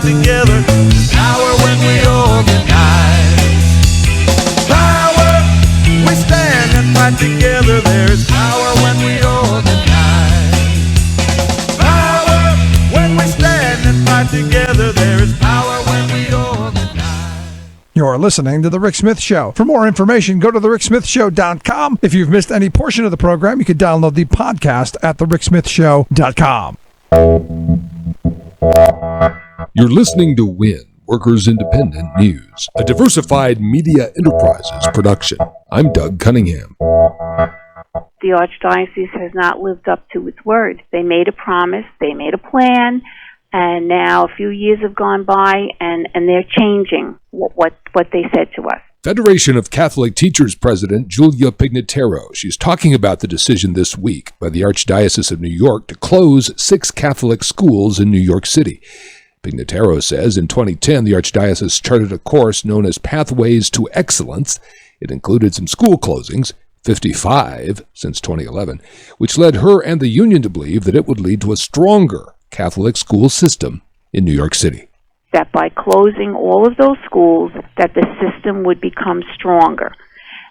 together. There's power when we organize. Power, we stand and fight together. There is power when we organize. Power, when we stand and fight together. There is power when we organize. You're listening to The Rick Smith Show. For more information, go to thericksmithshow.com. If you've missed any portion of the program, you can download the podcast at thericksmithshow.com. You're listening to WIN, Workers Independent News, a Diversified Media Enterprises production. I'm Doug Cunningham. The Archdiocese has not lived up to its word. They made a promise, they made a plan, and now a few years have gone by, and they're changing what they said to us. Federation of Catholic Teachers President Julia Pignataro. She's talking about the decision this week by the Archdiocese of New York to close 6 Catholic schools in New York City. Pignataro says in 2010, the Archdiocese charted a course known as Pathways to Excellence. It included some school closings, 55 since 2011, which led her and the union to believe that it would lead to a stronger Catholic school system in New York City. That by closing all of those schools, that the system would become stronger.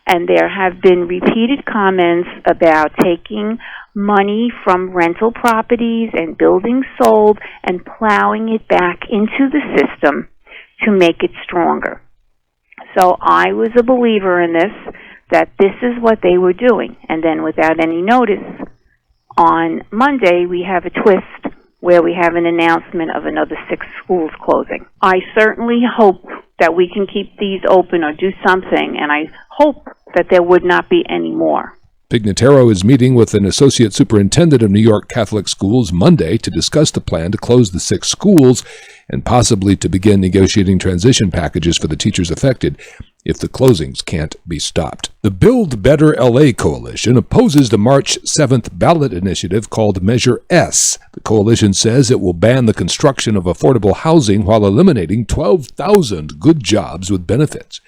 And there have been repeated comments about taking money from rental properties and buildings sold and plowing it back into the system to make it stronger. So I was a believer in this, that this is what they were doing. And then without any notice, on Monday we have a twist where we have an announcement of another 6 schools closing. I certainly hope that we can keep these open or do something, and I hope that there would not be any more. Pignataro is meeting with an associate superintendent of New York Catholic Schools Monday to discuss the plan to close the 6 schools and possibly to begin negotiating transition packages for the teachers affected if the closings can't be stopped. The Build Better LA Coalition opposes the March 7th ballot initiative called Measure S. The coalition says it will ban the construction of affordable housing while eliminating 12,000 good jobs with benefits.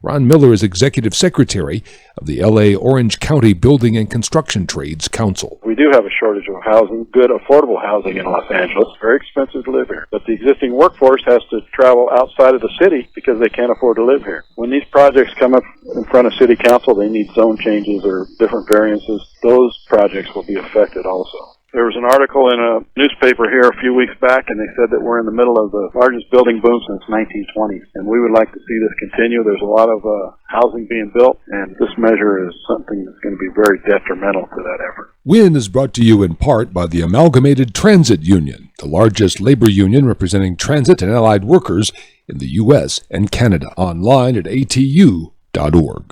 Ron Miller is executive secretary of the L.A. Orange County Building and Construction Trades Council. We do have a shortage of housing, good affordable housing in Los Angeles. It's very expensive to live here. But the existing workforce has to travel outside of the city because they can't afford to live here. When these projects come up in front of city council, they need zone changes or different variances. Those projects will be affected also. There was an article in a newspaper here a few weeks back, and they said that we're in the middle of the largest building boom since 1920, and we would like to see this continue. There's a lot of housing being built, and this measure is something that's going to be very detrimental to that effort. WIN is brought to you in part by the Amalgamated Transit Union, the largest labor union representing transit and allied workers in the U.S. and Canada. Online at atu.org.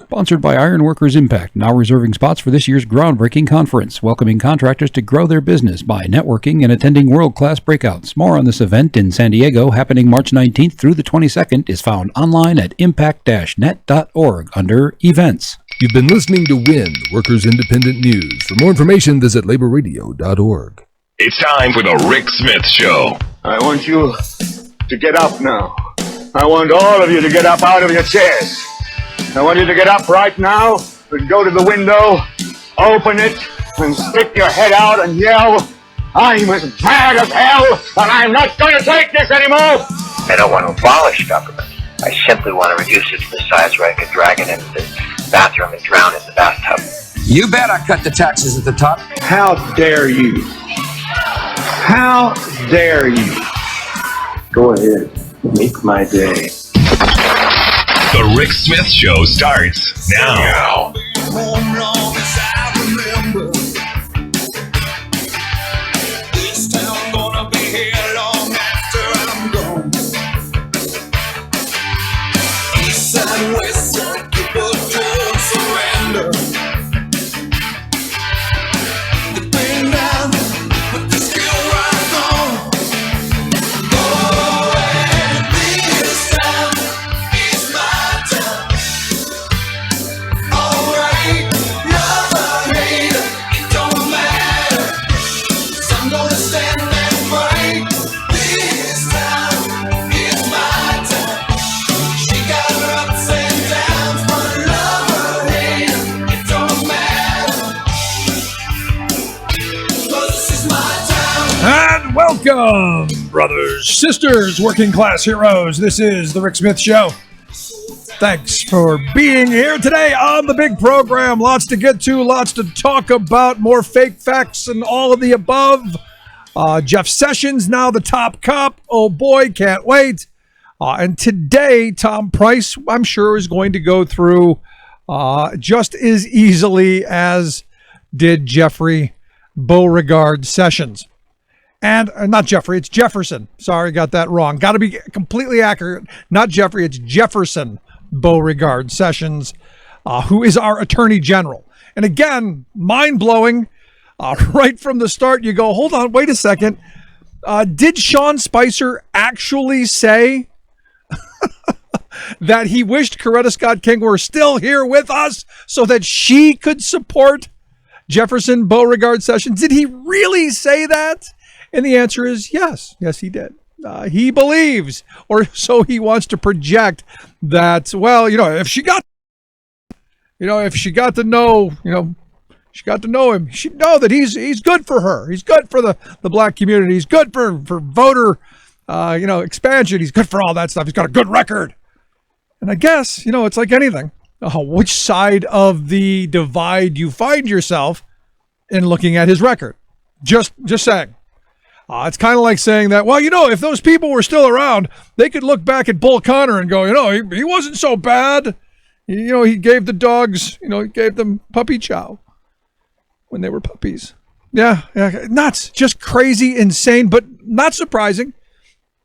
Sponsored by Ironworkers Impact, now reserving spots for this year's groundbreaking conference, welcoming contractors to grow their business by networking and attending world-class breakouts. More on this event in San Diego, happening March 19th through the 22nd, is found online at impact-net.org under Events. You've been listening to WIN, Workers Independent News. For more information, visit laborradio.org. It's time for the Rick Smith Show. I want you to get up now. I want all of you to get up out of your chairs. I want you to get up right now and go to the window, open it, and stick your head out and yell, I'm as mad as hell, and I'm not going to take this anymore! I don't want to abolish government. I simply want to reduce it to the size where I can drag it into the bathroom and drown in the bathtub. You bet I cut the taxes at the top. How dare you? How dare you? Go ahead, make my day. The Rick Smith Show starts now. This town gonna be here long after I'm gone. East side, west side, people don't surrender. They've been down, but they're still right on. Oh, and this town is my town. All right. Welcome, brothers, sisters, working class heroes. This is the Rick Smith Show. Thanks for being here today on the big program. Lots to get to, lots to talk about, more fake facts and all of the above. Jeff Sessions, now the top cop. Oh boy, can't wait. And today, Tom Price, I'm sure, is going to go through just as easily as did Jeffrey Beauregard Sessions. And not Jeffrey, it's Jefferson. Sorry, got that wrong. Got to be completely accurate. Not Jeffrey, it's Jefferson Beauregard Sessions, who is our Attorney General. And again, mind-blowing. Right from the start, you go, hold on, wait a second. Did Sean Spicer actually say that he wished Coretta Scott King were still here with us so that she could support Jefferson Beauregard Sessions? Did he really say that? And the answer is yes. Yes, he did. He believes, or so he wants to project, that, well, if she got to know, she got to know him, she'd know that he's good for her. He's good for the black community. He's good for voter, expansion. He's good for all that stuff. He's got a good record. And I guess, it's like anything. Which side of the divide you find yourself in looking at his record. Just saying. It's kind of like saying that, well, if those people were still around, they could look back at Bull Connor and go, he wasn't so bad. He gave the dogs, he gave them puppy chow when they were puppies. Yeah, nuts. Just crazy, insane, but not surprising.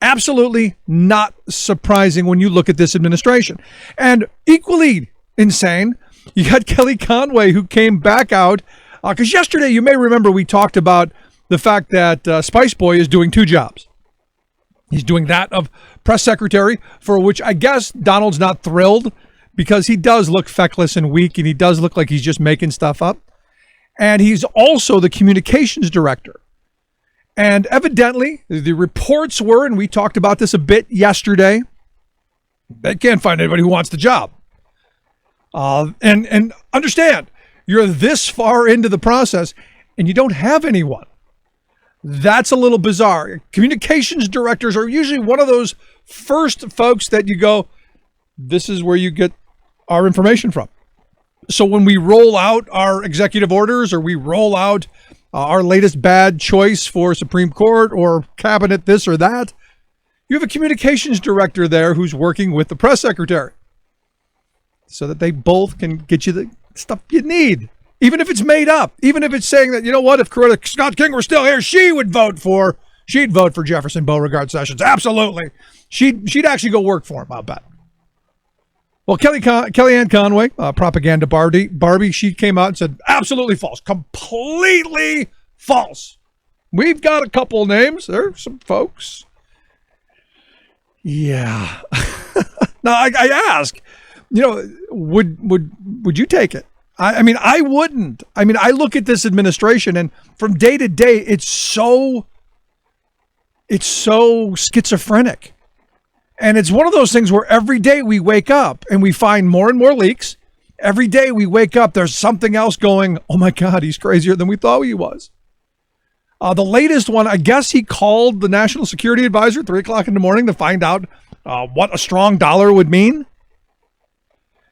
Absolutely not surprising when you look at this administration. And equally insane, you got Kelly Conway, who came back out, because yesterday, you may remember, we talked about the fact that Spice Boy is doing two jobs. He's doing that of press secretary, for which I guess Donald's not thrilled, because he does look feckless and weak, and he does look like he's just making stuff up. And he's also the communications director. And evidently, the reports were, and we talked about this a bit yesterday, they can't find anybody who wants the job. And understand, you're this far into the process, and you don't have anyone. That's a little bizarre. Communications directors are usually one of those first folks that you go, this is where you get our information from. So when we roll out our executive orders, or we roll out our latest bad choice for Supreme Court or cabinet this or that, you have a communications director there who's working with the press secretary so that they both can get you the stuff you need. Even if it's made up, even if it's saying that, if Coretta Scott King were still here, she'd vote for Jefferson Beauregard Sessions. Absolutely. She'd actually go work for him, I'll bet. Well, Kellyanne Conway, propaganda Barbie, she came out and said, absolutely false, completely false. We've got a couple names. There's some folks. Yeah. Now, I ask, would you take it? I mean, I wouldn't. I mean, I look at this administration, and from day to day, it's so schizophrenic. And it's one of those things where every day we wake up and we find more and more leaks. Every day we wake up, there's something else going, oh my God, he's crazier than we thought he was. The latest one, I guess he called the National Security Advisor at 3 o'clock in the morning to find out what a strong dollar would mean.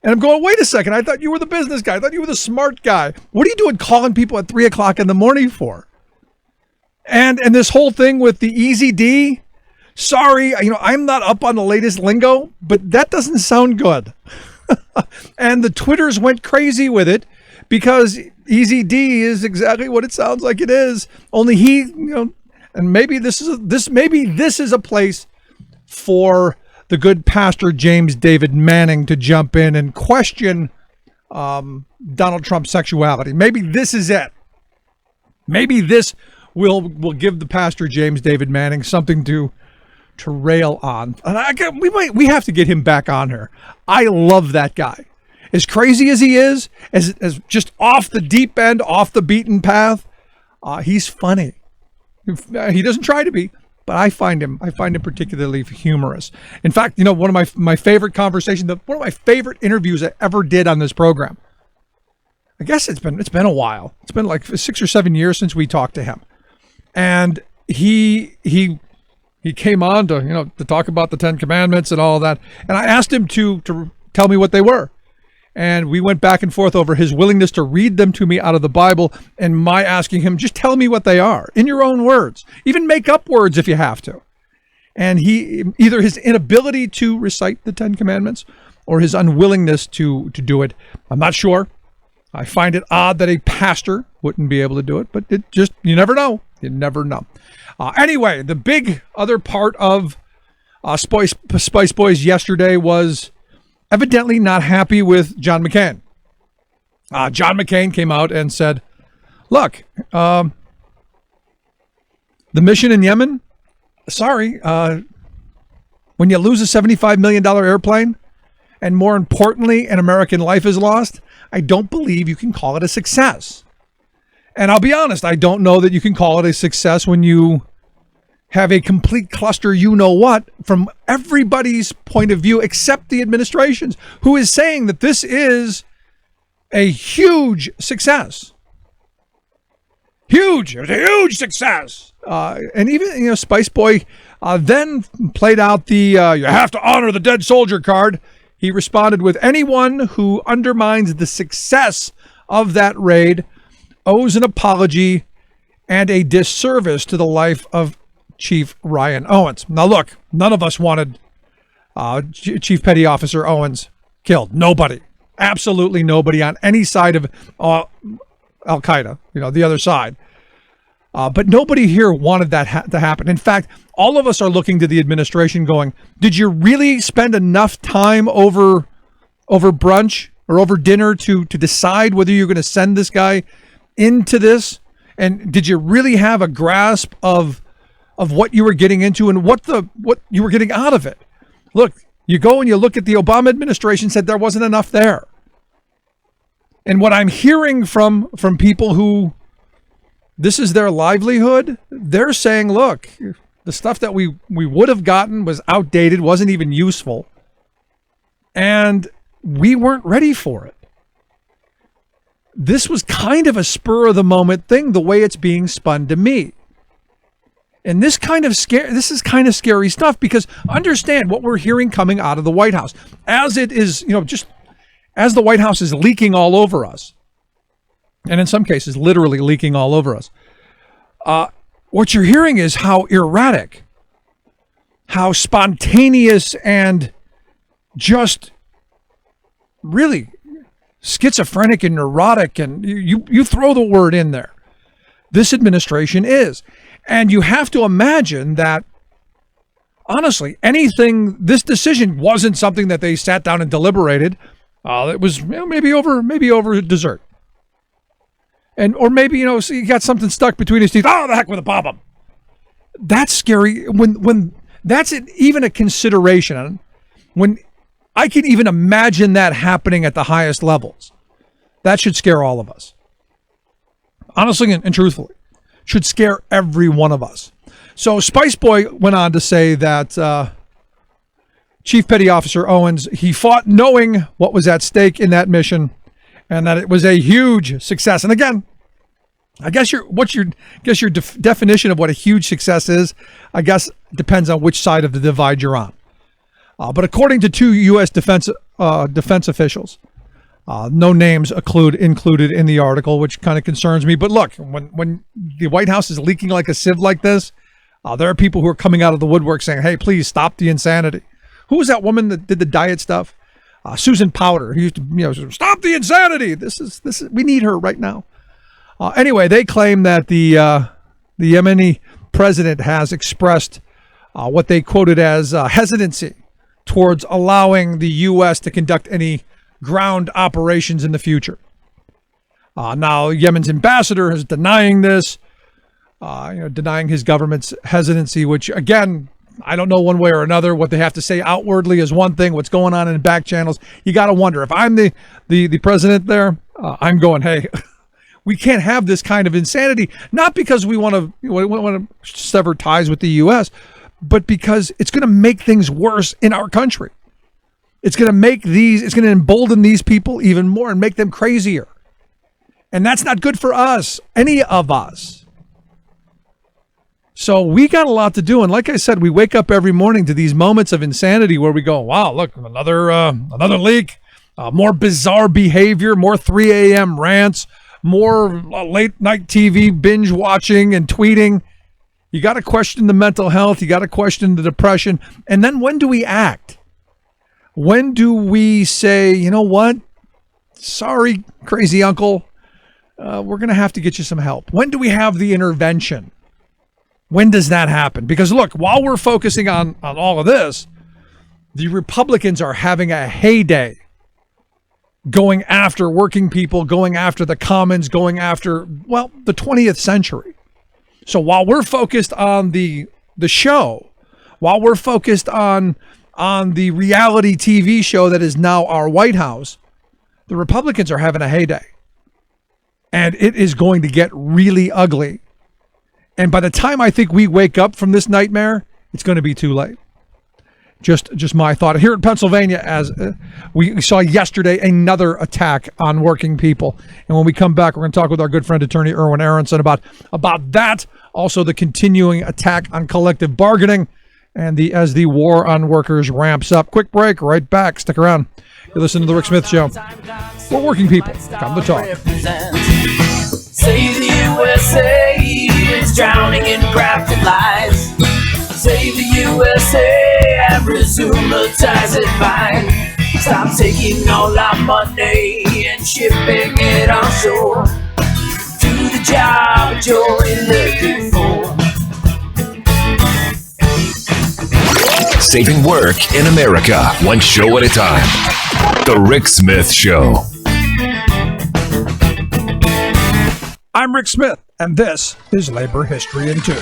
And I'm going, wait a second, I thought you were the business guy. I thought you were the smart guy. What are you doing calling people at 3 o'clock in the morning for? And this whole thing with the Easy D, sorry, I'm not up on the latest lingo, but that doesn't sound good. And the Twitters went crazy with it because Easy D is exactly what it sounds like it is. Only he, and maybe this is a place for the good Pastor James David Manning to jump in and question Donald Trump's sexuality. Maybe this is it. Maybe this will give the Pastor James David Manning something to rail on. And we have to get him back on here. I love that guy. As crazy as he is, as just off the deep end, off the beaten path, he's funny. He doesn't try to be, but I find him particularly humorous. In fact, one of my favorite conversations, one of my favorite interviews I ever did on this program. I guess it's been a while. It's been like 6 or 7 years since we talked to him. And he came on to talk about the Ten Commandments and all that, and I asked him to tell me what they were, and we went back and forth over his willingness to read them to me out of the Bible, and my asking him, just tell me what they are in your own words, even make up words if you have to. And he, either his inability to recite the Ten Commandments or his unwillingness to do it, I'm not sure. I find it odd that a pastor wouldn't be able to do it, but it just, you never know. You never know. Anyway, the big other part of Spice Boys yesterday was evidently not happy with John McCain. John McCain came out and said, look, the mission in Yemen, sorry, when you lose a $75 million airplane, and more importantly, an American life is lost, I don't believe you can call it a success. And I'll be honest, I don't know that you can call it a success when you have a complete cluster, you-know-what, from everybody's point of view except the administration's, who is saying that this is a huge success. Huge. It was a huge success. And even, Spice Boy then played out the you have to honor the dead soldier card. He responded with, anyone who undermines the success of that raid owes an apology and a disservice to the life of Chief Ryan Owens. Now, look, none of us wanted Chief Petty Officer Owens killed. Nobody. Absolutely nobody on any side of Al-Qaeda, the other side. But nobody here wanted that to happen. In fact, all of us are looking to the administration going, did you really spend enough time over brunch or over dinner to decide whether you're going to send this guy into this? And did you really have a grasp of what you were getting into and what you were getting out of it? Look, you go and you look at the Obama administration said there wasn't enough there. And what I'm hearing from people who this is their livelihood, they're saying, look, the stuff that we would have gotten was outdated, wasn't even useful. And we weren't ready for it. This was kind of a spur of the moment thing, the way it's being spun to me. And this is kind of scary stuff, because understand what we're hearing coming out of the White House as it is, just as the White House is leaking all over us. And in some cases, literally leaking all over us. What you're hearing is how erratic, how spontaneous, and just really schizophrenic and neurotic, and you throw the word in there, this administration is. And you have to imagine that, honestly, this decision wasn't something that they sat down and deliberated. It was maybe over dessert. Or maybe, so you got something stuck between his teeth. Oh, the heck with a bomb. That's scary. When that's even a consideration. When I can even imagine that happening at the highest levels, that should scare all of us. Honestly and truthfully, should scare every one of us. So Spice Boy went on to say that Chief Petty Officer Owens, he fought knowing what was at stake in that mission, and that it was a huge success. And again, I guess your definition of what a huge success is, I guess depends on which side of the divide you're on. But according to two U.S. defense officials, no names included in the article, which kind of concerns me. But look, when the White House is leaking like a sieve like this, there are people who are coming out of the woodwork saying, "Hey, please stop the insanity." Who was that woman that did the diet stuff? Susan Powder, who used to, stop the insanity. This is we need her right now. Anyway, they claim that the Yemeni president has expressed what they quoted as hesitancy towards allowing the U.S. to conduct any ground operations in the future. Now, Yemen's ambassador is denying this, denying his government's hesitancy, which, again, I don't know one way or another. What they have to say outwardly is one thing. What's going on in back channels, you got to wonder. If I'm the president there, I'm going, hey, we can't have this kind of insanity. Not because we want to sever ties with the U.S., but because it's going to make things worse in our country. It's going to embolden these people even more and make them crazier. And that's not good for us, any of us. So we got a lot to do. And like I said, we wake up every morning to these moments of insanity where we go, wow, look, another leak, more bizarre behavior, more 3 a.m. rants, more late night TV binge watching and tweeting. You got to question the mental health. You got to question the depression. And then when do we act? When do we say, you know what? Sorry, crazy uncle. We're going to have to get you some help. When do we have the intervention? When does that happen? Because look, while we're focusing on all of this, the Republicans are having a heyday going after working people, going after the commons, going after, well, the 20th century. So while we're focused on the show, while we're focused on the reality TV show that is now our White House, the Republicans are having a heyday. And it is going to get really ugly. And by the time I think we wake up from this nightmare, it's going to be too late. Just my thought. Here in Pennsylvania, as we saw yesterday, another attack on working people. And when we come back, we're going to talk with our good friend, attorney Erwin Aronson, about that. Also, the continuing attack on collective bargaining and as the war on workers ramps up. Quick break, right back. Stick around. You listen to The Rick Smith Show. We're working people. Come to talk. Save the USA, it's drowning in crafted lies. Save the USA and resume the ties that bind. Stop taking all our money and shipping it on shore. Do the job you're elected for. Saving work in America, one show at a time. The Rick Smith Show. I'm Rick Smith, and this is Labor History in 2.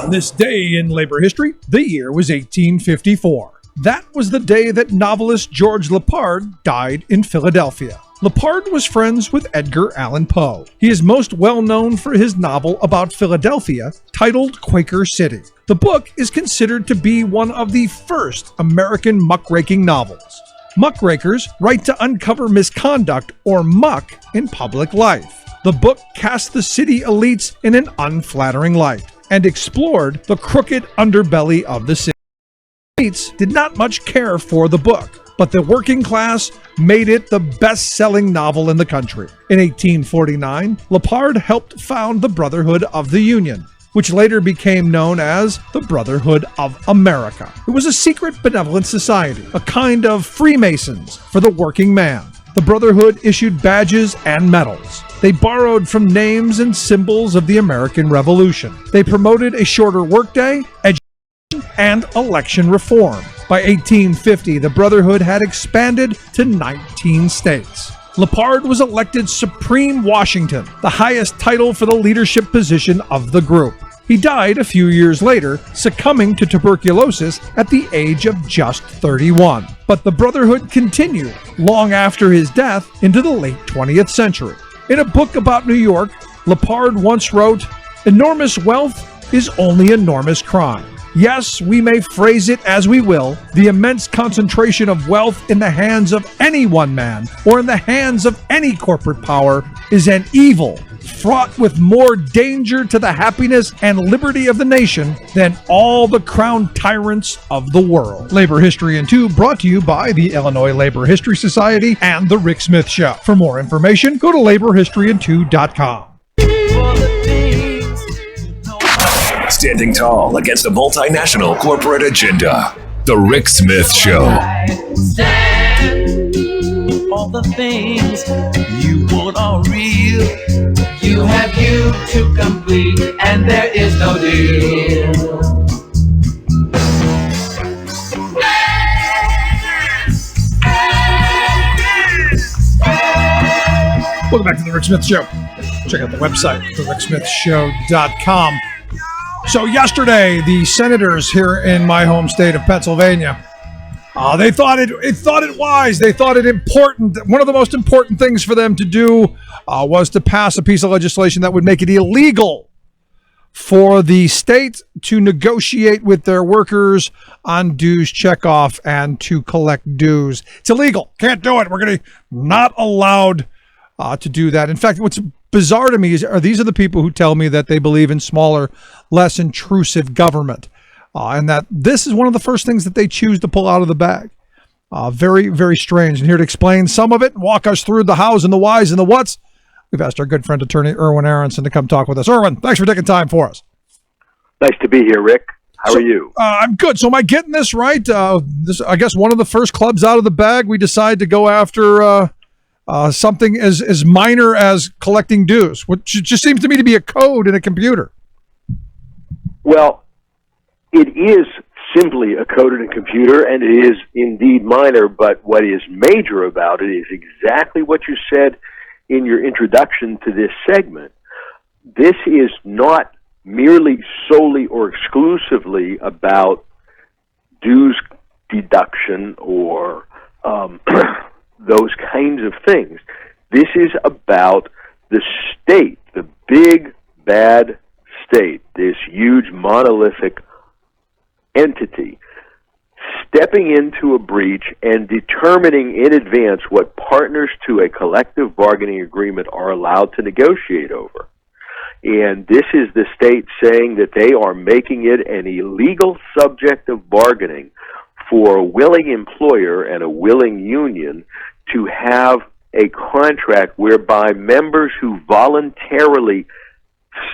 On this day in labor history, the year was 1854. That was the day that novelist George Leppard died in Philadelphia. Leppard was friends with Edgar Allan Poe. He is most well known for his novel about Philadelphia, titled Quaker City. The book is considered to be one of the first American muckraking novels. Muckrakers write to uncover misconduct or muck in public life. The book cast the city elites in an unflattering light and explored the crooked underbelly of the city. Elites did not much care for the book, but the working class made it the best-selling novel in the country. In 1849, Leppard helped found the Brotherhood of the Union, which later became known as the Brotherhood of America. It was a secret benevolent society, a kind of Freemasons for the working man. The Brotherhood issued badges and medals. They borrowed from names and symbols of the American Revolution. They promoted a shorter workday, education, and election reform. By 1850, the Brotherhood had expanded to 19 states. Leppard was elected Supreme Washington, the highest title for the leadership position of the group. He died a few years later, succumbing to tuberculosis at the age of just 31. But the Brotherhood continued long after his death into the late 20th century. In a book about New York, Leppard once wrote, "Enormous wealth is only enormous crime. Yes, we may phrase it as we will, the immense concentration of wealth in the hands of any one man or in the hands of any corporate power is an evil fraught with more danger to the happiness and liberty of the nation than all the crowned tyrants of the world." Labor History in 2 brought to you by the Illinois Labor History Society and The Rick Smith Show. For more information, go to laborhistoryin2.com. Standing tall against a multinational corporate agenda. The Rick Smith Show. All the things you want are real. You have you to complete, and there is no deal. Welcome back to The Rick Smith Show. Check out the website, thericksmithshow.com. So yesterday, the senators here in my home state of Pennsylvania, they thought it wise. They thought it important. One of the most important things for them to do was to pass a piece of legislation that would make it illegal for the state to negotiate with their workers on dues checkoff and to collect dues. It's illegal. Can't do it. We're going to not allowed to do that. In fact, what's bizarre to me are these are the people who tell me that they believe in smaller, less intrusive government, and that this is one of the first things that they choose to pull out of the bag. Very, very strange. And here to explain some of it, walk us through the hows and the whys and the whats, we've asked our good friend attorney Erwin Aronson to come talk with us. Erwin, thanks for taking time for us. Nice to be here, Rick. How are you? I'm good. So am I getting this right? This, I guess, one of the first clubs out of the bag. We decide to go after something as minor as collecting dues, which just seems to me to be a code in a computer. Well, it is simply a code in a computer, and it is indeed minor, but what is major about it is exactly what you said in your introduction to this segment. This is not merely solely or exclusively about dues deduction or those kinds of things. This is about the state, the big, bad state, this huge monolithic entity, stepping into a breach and determining in advance what partners to a collective bargaining agreement are allowed to negotiate over. And this is the state saying that they are making it an illegal subject of bargaining for a willing employer and a willing union to have a contract whereby members who voluntarily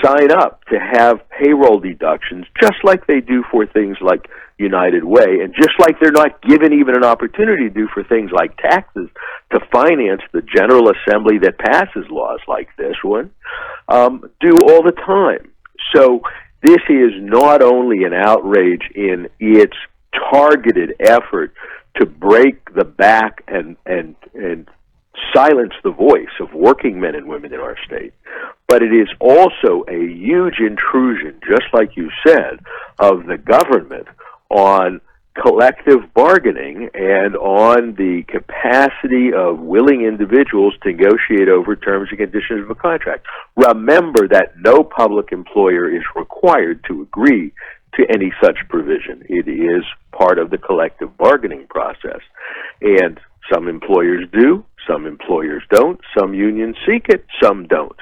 sign up to have payroll deductions, just like they do for things like United Way, and just like they're not given even an opportunity to do for things like taxes to finance the General Assembly that passes laws like this one, do all the time. So this is not only an outrage in its targeted effort to break the back and silence the voice of working men and women in our state, but it is also a huge intrusion, just like you said, of the government on collective bargaining and on the capacity of willing individuals to negotiate over terms and conditions of a contract. Remember that no public employer is required to agree to any such provision. It is part of the collective bargaining process. And some employers do, some employers don't, some unions seek it, some don't.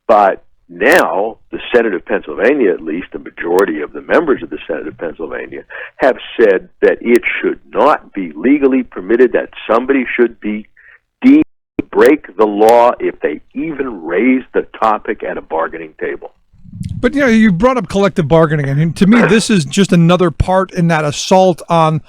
But now, the Senate of Pennsylvania, at least, the majority of the members of the Senate of Pennsylvania, have said that it should not be legally permitted, that somebody should be deemed to break the law if they even raise the topic at a bargaining table. But, you know, you brought up collective bargaining, and to me, this is just another part in that assault on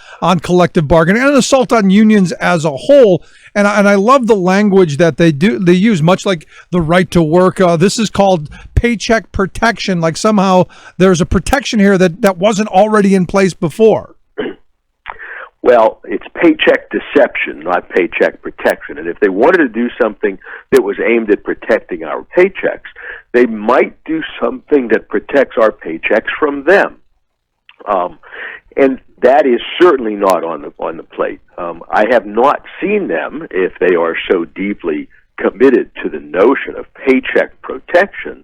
collective bargaining and an assault on unions as a whole. And I love the language that they use, much like the right to work. This is called paycheck protection, like somehow there's a protection here that wasn't already in place before. Well, it's paycheck deception, not paycheck protection. And if they wanted to do something that was aimed at protecting our paychecks, they might do something that protects our paychecks from them. And that is certainly not on the plate. I have not seen them, if they are so deeply committed to the notion of paycheck protection,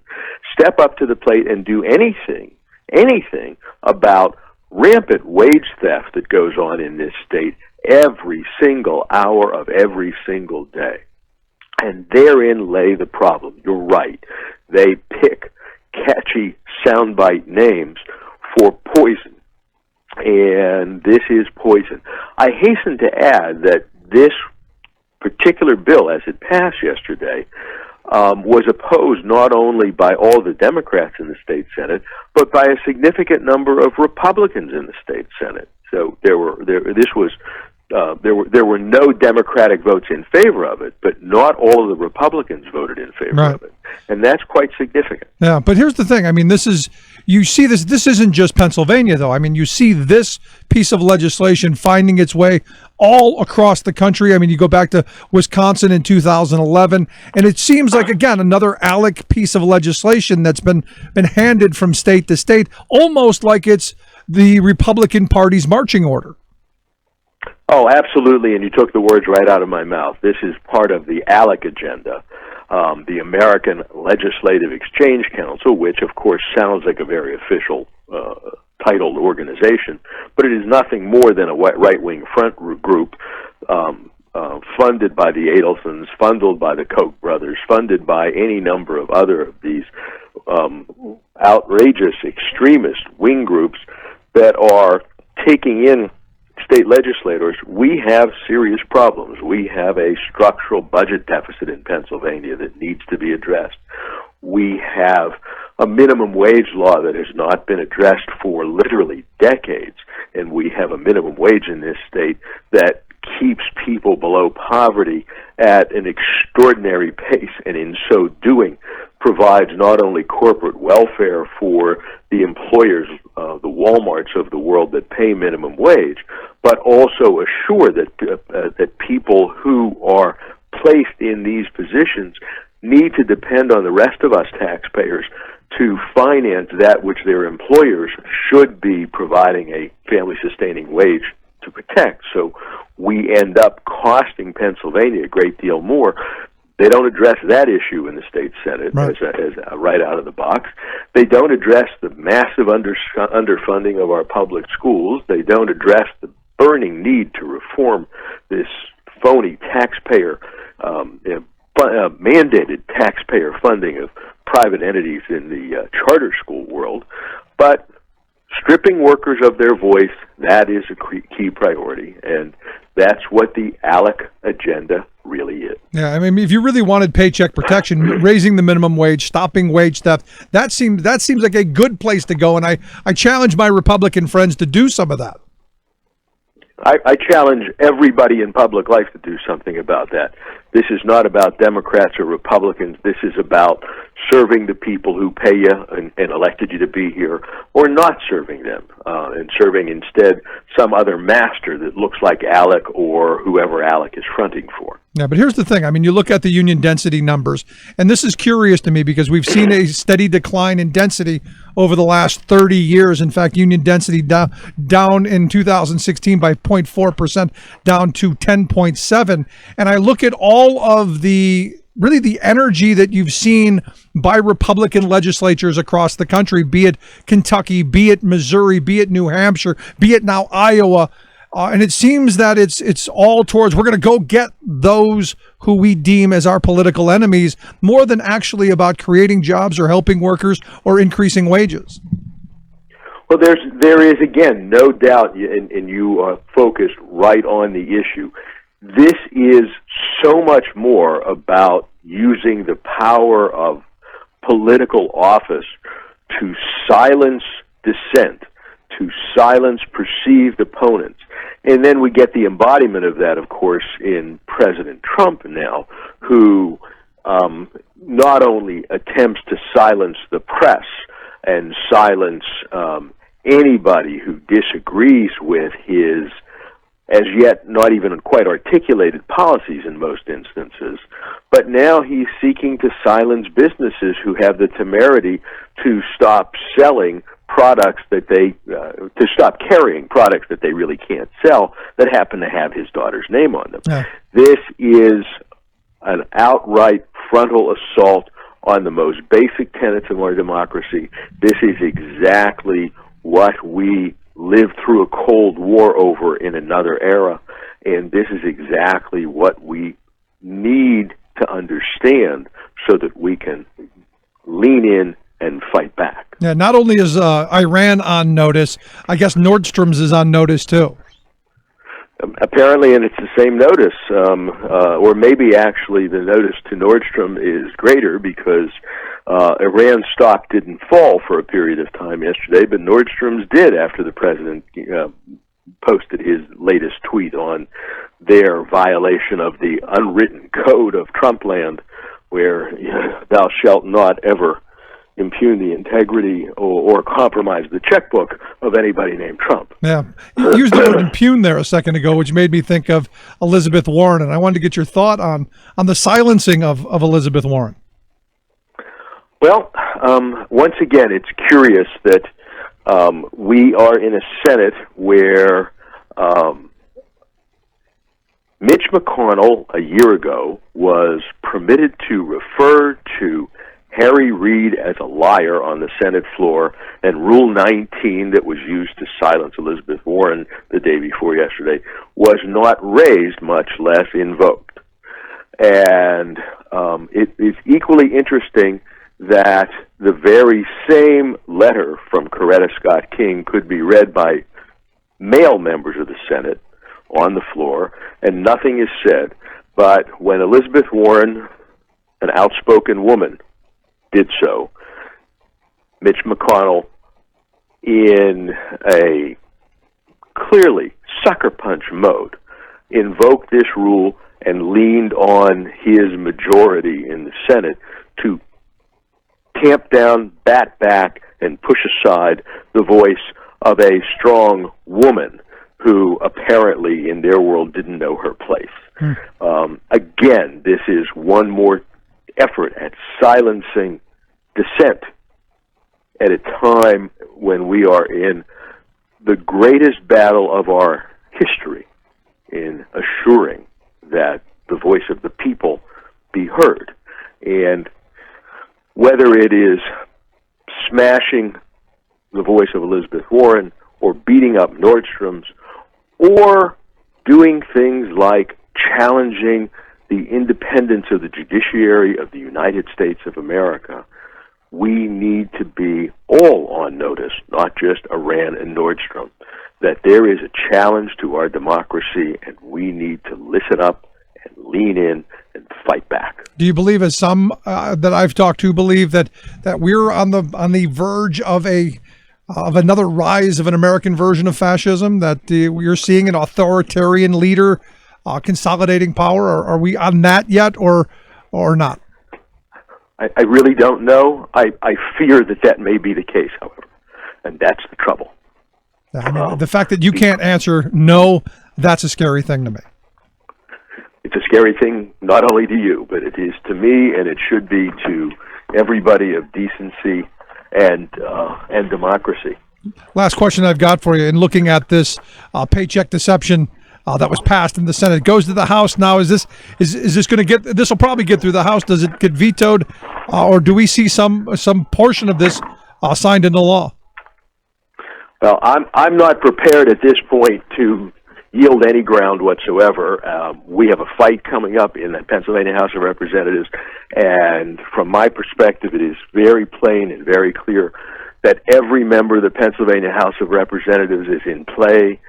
step up to the plate and do anything about rampant wage theft that goes on in this state every single hour of every single day. And therein lay the problem. You're right. They pick catchy soundbite names for poison. And this is poison. I hasten to add that this particular bill, as it passed yesterday, was opposed not only by all the Democrats in the state Senate, but by a significant number of Republicans in the state Senate. So there were no Democratic votes in favor of it, but not all of the Republicans voted in favor of it, and that's quite significant. Yeah, but here's the thing. I mean, you see this. This isn't just Pennsylvania, though. I mean, you see this piece of legislation finding its way all across the country. I mean, you go back to Wisconsin in 2011, and it seems like, again, another ALEC piece of legislation that's been handed from state to state, almost like it's the Republican Party's marching order. Oh, absolutely, and you took the words right out of my mouth. This is part of the ALEC agenda, the American Legislative Exchange Council, which, of course, sounds like a very official titled organization, but it is nothing more than a right-wing front group funded by the Adelsons, funded by the Koch brothers, funded by any number of other of these outrageous extremist wing groups that are taking in state legislators, we have serious problems. We have a structural budget deficit in Pennsylvania that needs to be addressed. We have a minimum wage law that has not been addressed for literally decades, and we have a minimum wage in this state that keeps people below poverty at an extraordinary pace, and in so doing provides not only corporate welfare for the employers, the Walmarts of the world that pay minimum wage, but also assure that people who are placed in these positions need to depend on the rest of us taxpayers to finance that which their employers should be providing a family-sustaining wage to protect. So we end up costing Pennsylvania a great deal more. They don't address that issue in the state Senate as right out of the box. They don't address the massive underfunding of our public schools. They don't address the burning need to reform this phony taxpayer mandated taxpayer funding of private entities in the charter school world. But stripping workers of their voice, that is a key priority, and that's what the ALEC agenda really is. Yeah, I mean, if you really wanted paycheck protection, raising the minimum wage, stopping wage theft, that seems like a good place to go, and I challenge my Republican friends to do some of that. I challenge everybody in public life to do something about that. This is not about Democrats or Republicans. This is about serving the people who pay you and elected you to be here, or not serving them, and serving instead some other master that looks like ALEC or whoever ALEC is fronting for. Yeah, but here's the thing. I mean, you look at the union density numbers, and this is curious to me because we've seen a steady decline in density over the last 30 years. In fact, union density down in 2016 by 0.4%, down to 10.7. And I look at all of the energy that you've seen by Republican legislatures across the country, be it Kentucky, be it Missouri, be it New Hampshire, be it now Iowa. And it seems that it's all towards, we're going to go get those who we deem as our political enemies, more than actually about creating jobs or helping workers or increasing wages. Well, there is, again, no doubt, and you are focused right on the issue. This is so much more about using the power of political office to silence dissent, to silence perceived opponents. And then we get the embodiment of that, of course, in President Trump now, who not only attempts to silence the press and silence anybody who disagrees with his as yet not even quite articulated policies in most instances, but now he's seeking to silence businesses who have the temerity to stop selling products that to stop carrying products that they really can't sell that happen to have his daughter's name on them. Yeah. This is an outright frontal assault on the most basic tenets of our democracy. This is exactly what we lived through a Cold War over in another era, and this is exactly what we need to understand so that we can lean in and fight back. Yeah, not only is Iran on notice, I guess Nordstrom's is on notice too. Apparently, and it's the same notice, or maybe actually the notice to Nordstrom is greater because Iran's stock didn't fall for a period of time yesterday, but Nordstrom's did after the president posted his latest tweet on their violation of the unwritten code of Trumpland, where thou shalt not ever impugn the integrity or compromise the checkbook of anybody named Trump. Yeah, you used the word impugn there a second ago, which made me think of Elizabeth Warren, and I wanted to get your thought on the silencing of Elizabeth Warren. Well, once again, it's curious that we are in a Senate where Mitch McConnell a year ago was permitted to refer to Harry Reid as a liar on the Senate floor, and Rule 19 that was used to silence Elizabeth Warren the day before yesterday was not raised, much less invoked. And it is equally interesting that the very same letter from Coretta Scott King could be read by male members of the Senate on the floor, and nothing is said. But when Elizabeth Warren, an outspoken woman, did so, Mitch McConnell, in a clearly sucker punch mode, invoked this rule and leaned on his majority in the Senate to tamp down, bat back, and push aside the voice of a strong woman who apparently in their world didn't know her place. Again, this is one more effort at silencing dissent at a time when we are in the greatest battle of our history in assuring that the voice of the people be heard. And whether it is smashing the voice of Elizabeth Warren or beating up Nordstrom's or doing things like challenging the independence of the judiciary of the United States of America, we need to be all on notice, not just Iran and Nordstrom, that there is a challenge to our democracy and we need to listen up and lean in and fight back. Do you believe, as some that I've talked to believe, that we're on the verge of another rise of an American version of fascism, that we're seeing an authoritarian leader consolidating power? Are we on that yet, or not? I really don't know. I fear that may be the case, however, and that's the trouble. I mean, the fact that you can't answer no, that's a scary thing to me. It's a scary thing not only to you, but it is to me, and it should be to everybody of decency and democracy. Last question I've got for you, in looking at this paycheck deception that was passed in the Senate, it goes to the House now. Is this going to get? This will probably get through the House. Does it get vetoed, or do we see some portion of this signed into law? Well, I'm not prepared at this point to yield any ground whatsoever. We have a fight coming up in the Pennsylvania House of Representatives, and from my perspective, it is very plain and very clear that every member of the Pennsylvania House of Representatives is in play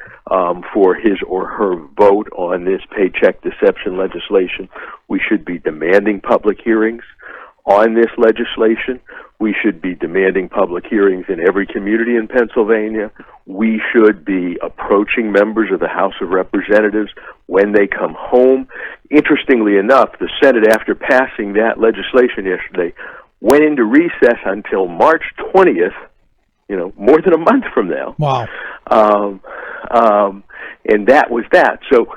for his or her vote on this paycheck deception legislation. We should be demanding public hearings on this legislation. We should be demanding public hearings in every community in Pennsylvania. We should be approaching members of the House of Representatives when they come home. Interestingly enough, the Senate, after passing that legislation yesterday, went into recess until March 20th, more than a month from now. Wow. And that was that. So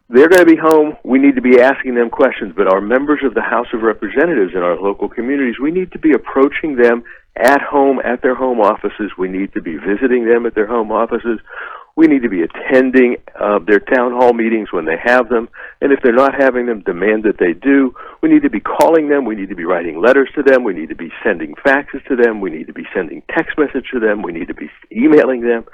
they're going to be home. We need to be asking them questions. But our members of the House of Representatives in our local communities, we need to be approaching them at home, at their home offices. We need to be visiting them at their home offices. We need to be attending their town hall meetings when they have them. And if they're not having them, demand that they do. We need to be calling them. We need to be writing letters to them. We need to be sending faxes to them. We need to be sending text messages to them. We need to be emailing them.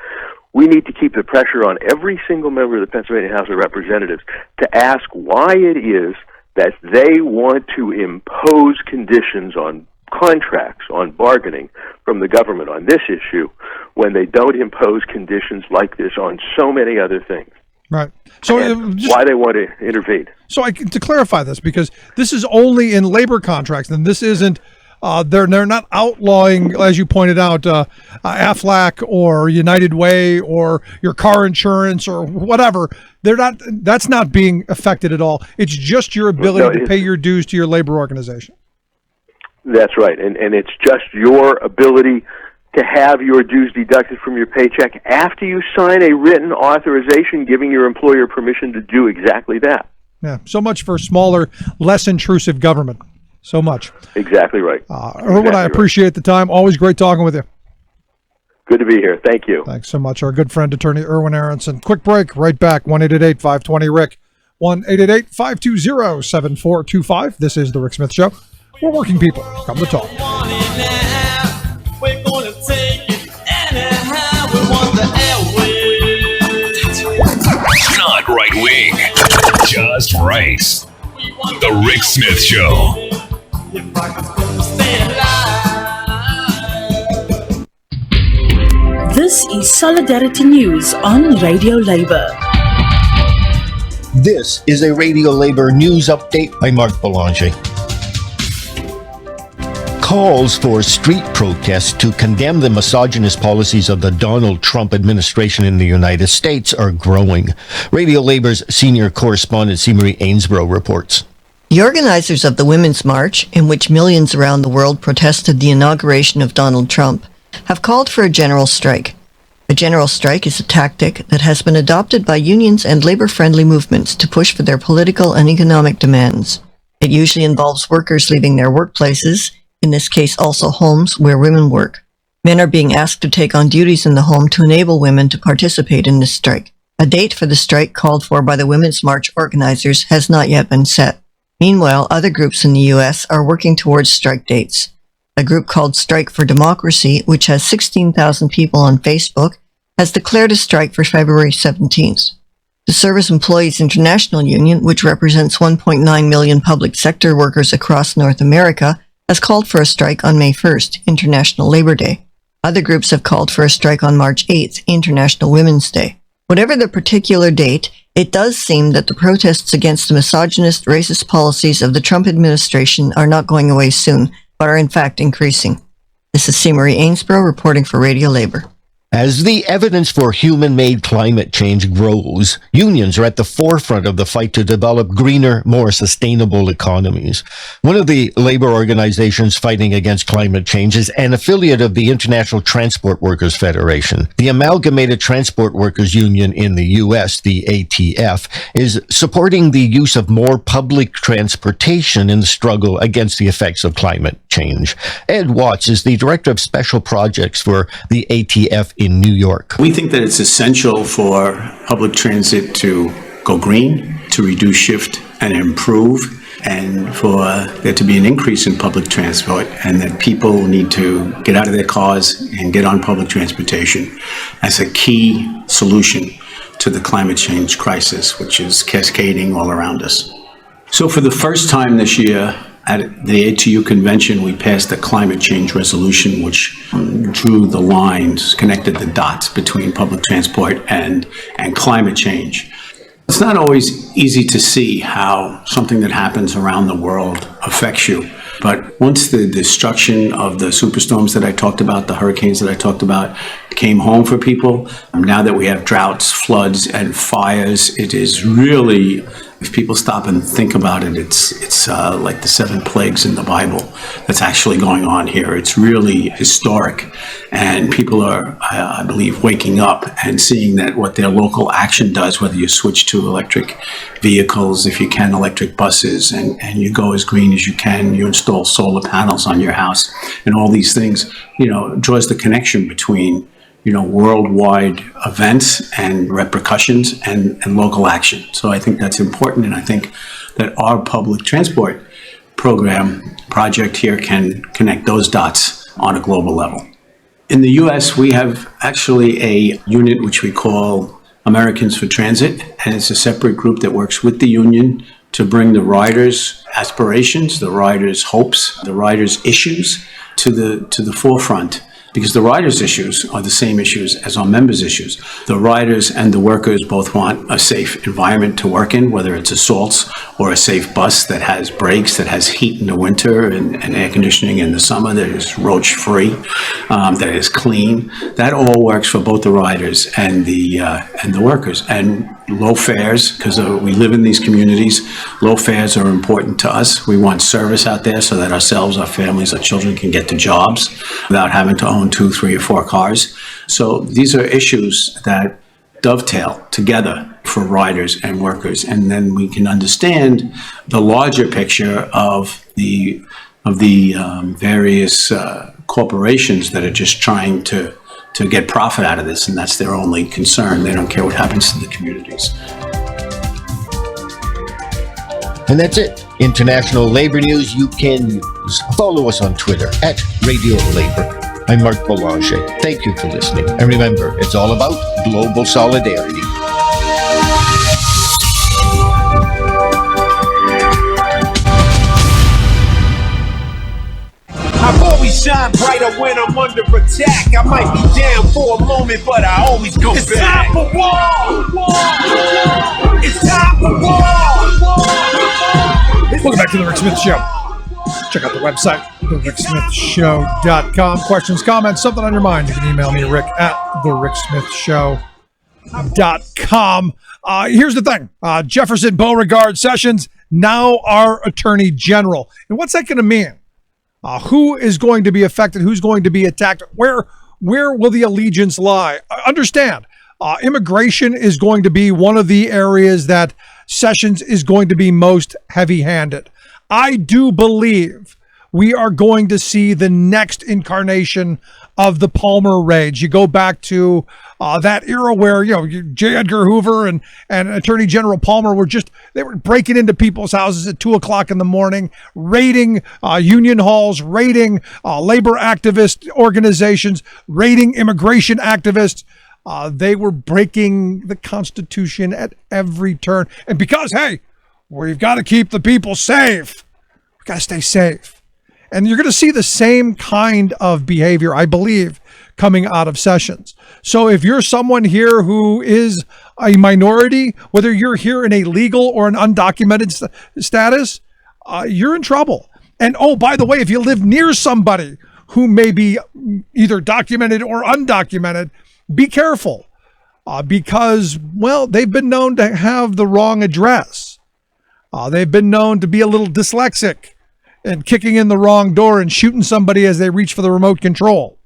We need to keep the pressure on every single member of the Pennsylvania House of Representatives to ask why it is that they want to impose conditions on contracts, on bargaining from the government on this issue when they don't impose conditions like this on so many other things. Right. So why they want to intervene. So to clarify this, because this is only in labor contracts, and this isn't they're not outlawing, as you pointed out, Aflac or United Way or your car insurance or whatever. They're not. That's not being affected at all. It's just your ability to pay your dues to your labor organization. That's right, and it's just your ability to have your dues deducted from your paycheck after you sign a written authorization giving your employer permission to do exactly that. Yeah, so much for smaller, less intrusive government. So much. Exactly right. Erwin, I appreciate the time. Always great talking with you. Good to be here. Thank you. Thanks so much. Our good friend, attorney Erwin Aronson. Quick break. Right back. 1-888-520-RICK. 1-888-520-7425. This is The Rick Smith Show We're working people. Come to talk. We're gonna take it anyhow. We want the airwaves. Not right wing, just right. The Rick Smith Show. This is Solidarity News on Radio Labour. This is a Radio Labour news update by Mark Belanger. Calls for street protests to condemn the misogynist policies of the Donald Trump administration in the United States are growing. Radio Labour's senior correspondent C. Ainsborough reports. The organizers of the Women's March, in which millions around the world protested the inauguration of Donald Trump, have called for a general strike. A general strike is a tactic that has been adopted by unions and labor-friendly movements to push for their political and economic demands. It usually involves workers leaving their workplaces, in this case also homes where women work. Men are being asked to take on duties in the home to enable women to participate in this strike. A date for the strike called for by the Women's March organizers has not yet been set. Meanwhile, other groups in the U.S. are working towards strike dates. A group called Strike for Democracy, which has 16,000 people on Facebook, has declared a strike for February 17th. The Service Employees International Union, which represents 1.9 million public sector workers across North America, has called for a strike on May 1st, International Labor Day. Other groups have called for a strike on March 8th, International Women's Day. Whatever the particular date, it does seem that the protests against the misogynist, racist policies of the Trump administration are not going away soon, but are in fact increasing. This is C. Marie Ainsborough reporting for Radio Labour. As the evidence for human-made climate change grows, unions are at the forefront of the fight to develop greener, more sustainable economies. One of the labor organizations fighting against climate change is an affiliate of the International Transport Workers Federation. The Amalgamated Transport Workers Union in the U.S., the ATF, is supporting the use of more public transportation in the struggle against the effects of climate change. Ed Watts is the Director of Special Projects for the ATF in New York. We think that it's essential for public transit to go green, to reduce shift and improve, and for there to be an increase in public transport, and that people need to get out of their cars and get on public transportation as a key solution to the climate change crisis, which is cascading all around us. So for the first time this year, at the ATU convention, we passed a climate change resolution which drew the lines, connected the dots between public transport and climate change. It's not always easy to see how something that happens around the world affects you. But once the destruction of the superstorms that I talked about, the hurricanes that I talked about, came home for people, now that we have droughts, floods, and fires, it is really, if people stop and think about it, it's like the 7 plagues in the Bible that's actually going on here. It's really historic, and people are, I believe, waking up and seeing that what their local action does, whether you switch to electric vehicles, if you can, electric buses, and you go as green as you can, you install solar panels on your house, and all these things, draws the connection between worldwide events and repercussions and local action. So I think that's important, and I think that our public transport project here can connect those dots on a global level. In the U.S., we have actually a unit which we call Americans for Transit, and it's a separate group that works with the union to bring the riders' aspirations, the riders' hopes, the riders' issues to the forefront. Because the riders' issues are the same issues as our members' issues. The riders and the workers both want a safe environment to work in, whether it's assaults or a safe bus that has brakes, that has heat in the winter and air conditioning in the summer, that is roach-free, that is clean. That all works for both the riders and the workers. And low fares, because we live in these communities, low fares are important to us. We want service out there so that ourselves, our families, our children can get to jobs without having to own 2, 3, or 4 cars. So these are issues that dovetail together for riders and workers, and then we can understand the larger picture of the various corporations that are just trying to get profit out of this, and that's their only concern. They don't care what happens to the communities. And that's it. International labor news you can use. Follow us on Twitter at Radio Labor. I'm Mark Boulanger. Thank you for listening. And remember, it's all about global solidarity. I've always shined brighter when I'm under attack. I might be down for a moment, but I always go back. It's time for war! It's time for war! Welcome back to the Rick Smith Show. Check out the website, thericksmithshow.com. Questions, comments, something on your mind, you can email me, Rick, at thericksmithshow.com. Here's the thing. Jefferson Beauregard Sessions, now our Attorney General. And what's that going to mean? Who is going to be affected? Who's going to be attacked? Where will the allegiance lie? Understand, immigration is going to be one of the areas that Sessions is going to be most heavy-handed. I do believe we are going to see the next incarnation of the Palmer raids. You go back to that era where, J. Edgar Hoover and Attorney General Palmer they were breaking into people's houses at 2:00 in the morning, raiding union halls, raiding labor activist organizations, raiding immigration activists. They were breaking the Constitution at every turn. And because, hey, we've got to keep the people safe. We've got to stay safe. And you're going to see the same kind of behavior, I believe, coming out of Sessions. So if you're someone here who is a minority, whether you're here in a legal or an undocumented status, you're in trouble. And oh, by the way, if you live near somebody who may be either documented or undocumented, be careful because, well, they've been known to have the wrong address. They've been known to be a little dyslexic and kicking in the wrong door and shooting somebody as they reach for the remote control.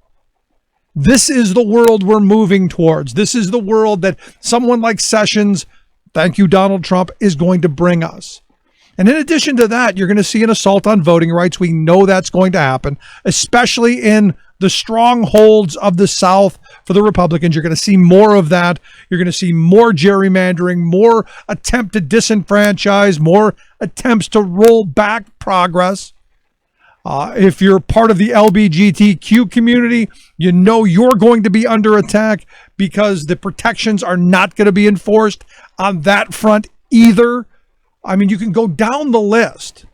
This is the world we're moving towards. This is the world that someone like Sessions, thank you, Donald Trump, is going to bring us. And in addition to that, you're going to see an assault on voting rights. We know that's going to happen, especially in the strongholds of the South for the Republicans. You're going to see more of that. You're going to see more gerrymandering, more attempt to disenfranchise, more attempts to roll back progress. If you're part of the LGBTQ community, you know you're going to be under attack because the protections are not going to be enforced on that front either. I mean, you can go down the list.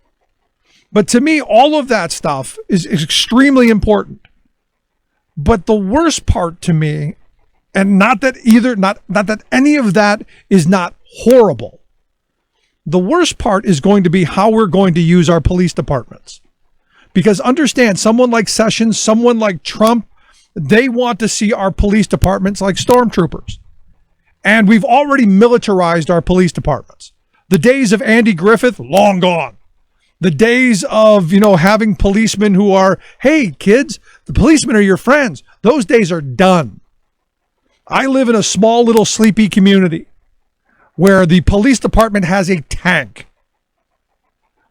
But to me, all of that stuff is extremely important. But the worst part to me, and not that any of that is not horrible. The worst part is going to be how we're going to use our police departments. Because understand, someone like Sessions, someone like Trump, they want to see our police departments like stormtroopers. And we've already militarized our police departments. The days of Andy Griffith, long gone. The days of, having policemen who are, hey, kids, the policemen are your friends. Those days are done. I live in a small little sleepy community where the police department has a tank.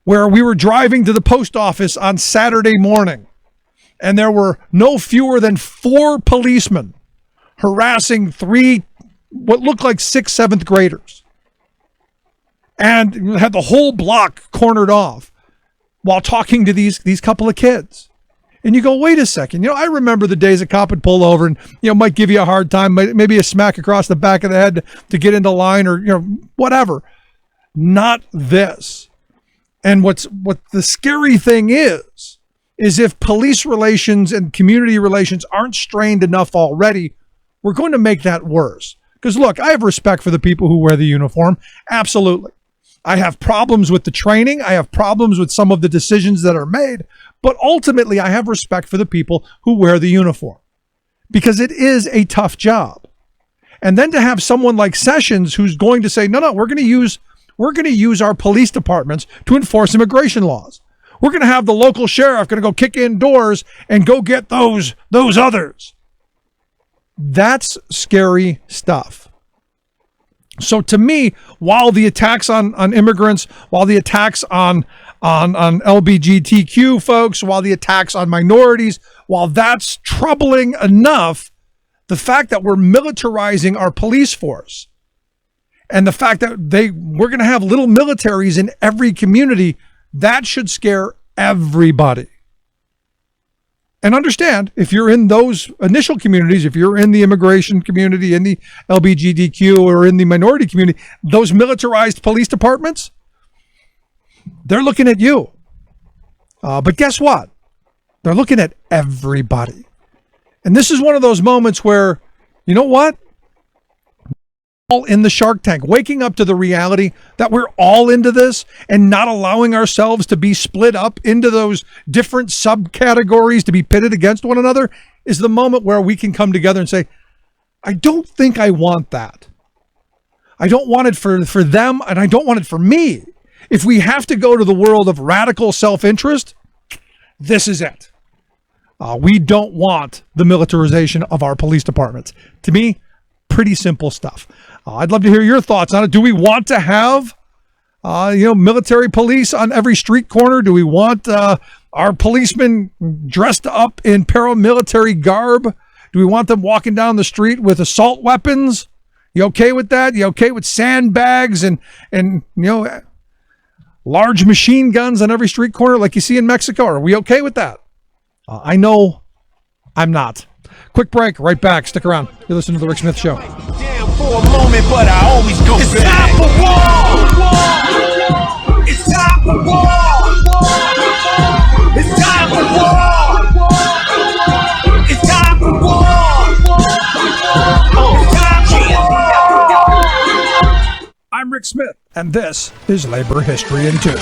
Where we were driving to the post office on Saturday morning, and there were no fewer than 4 policemen harassing 3, what looked like 6th, 7th graders. And had the whole block cornered off while talking to these couple of kids. And you go, wait a second. I remember the days a cop would pull over and, might give you a hard time, maybe a smack across the back of the head to get into line or, whatever. Not this. And what the scary thing is if police relations and community relations aren't strained enough already, we're going to make that worse. Because look, I have respect for the people who wear the uniform. Absolutely. I have problems with the training. I have problems with some of the decisions that are made. But ultimately, I have respect for the people who wear the uniform. Because it is a tough job. And then to have someone like Sessions who's going to say, no, we're going to use our police departments to enforce immigration laws. We're going to have the local sheriff going to go kick in doors and go get those others. That's scary stuff. So to me, while the attacks on immigrants, while the attacks on LGBTQ folks, while the attacks on minorities, while that's troubling enough, the fact that we're militarizing our police force And the fact that we're going to have little militaries in every community, that should scare everybody. And understand, if you're in those initial communities, if you're in the immigration community, in the LGBTQ, or in the minority community, those militarized police departments, they're looking at you. But guess what? They're looking at everybody. And this is one of those moments where, you know what? All in the Shark Tank, waking up to the reality that we're all into this and not allowing ourselves to be split up into those different subcategories to be pitted against one another is the moment where we can come together and say, I don't think I want that. I don't want it for them, and I don't want it for me. If we have to go to the world of radical self-interest, this is it. We don't want the militarization of our police departments. To me, pretty simple stuff. I'd love to hear your thoughts on it. Do we want to have, military police on every street corner? Do we want our policemen dressed up in paramilitary garb? Do we want them walking down the street with assault weapons? You okay with that? You okay with sandbags and large machine guns on every street corner like you see in Mexico? Are we okay with that? I know I'm not. Quick break, right back. Stick around. You're listening to The Rick Smith Show. Down for a moment, but I always go back. It's time for war. It's time for war. It's time for war. It's time for war. I'm Rick Smith, and this is Labor History in 2.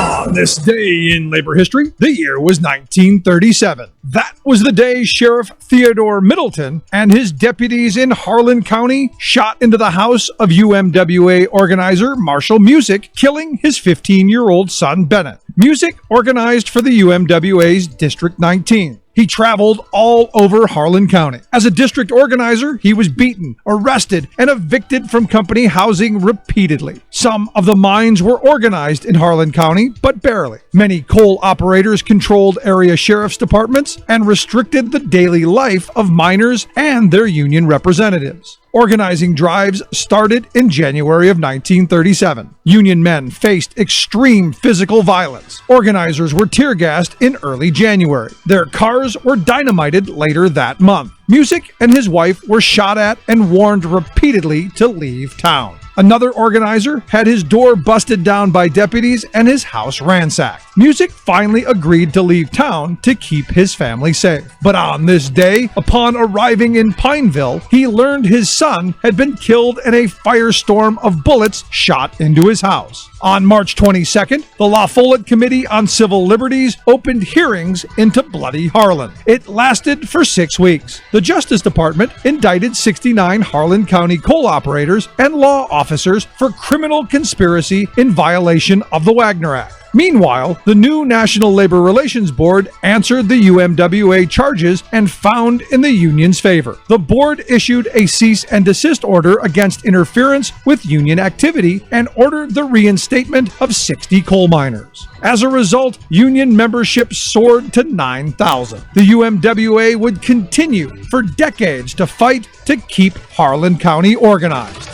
On this day in labor history, the year was 1937. That was the day Sheriff Theodore Middleton and his deputies in Harlan County shot into the house of UMWA organizer Marshall Music, killing his 15-year-old son Bennett. Music organized for the UMWA's District 19. He traveled all over Harlan County. As a district organizer, he was beaten, arrested, and evicted from company housing repeatedly. Some of the mines were organized in Harlan County, but barely. Many coal operators controlled area sheriff's departments and restricted the daily life of miners and their union representatives. Organizing drives started in January of 1937. Union men faced extreme physical violence. Organizers were tear gassed in early January. Their cars were dynamited later that month. Music and his wife were shot at and warned repeatedly to leave town. Another organizer had his door busted down by deputies and his house ransacked. Music finally agreed to leave town to keep his family safe. But on this day, upon arriving in Pineville, he learned his son had been killed in a firestorm of bullets shot into his house. On March 22nd, the La Follette Committee on Civil Liberties opened hearings into Bloody Harlan. It lasted for 6 weeks. The Justice Department indicted 69 Harlan County coal operators and law officers for criminal conspiracy in violation of the Wagner Act. Meanwhile, the new National Labor Relations Board answered the UMWA charges and found in the union's favor. The board issued a cease and desist order against interference with union activity and ordered the reinstatement of 60 coal miners. As a result, union membership soared to 9,000. The UMWA would continue for decades to fight to keep Harlan County organized.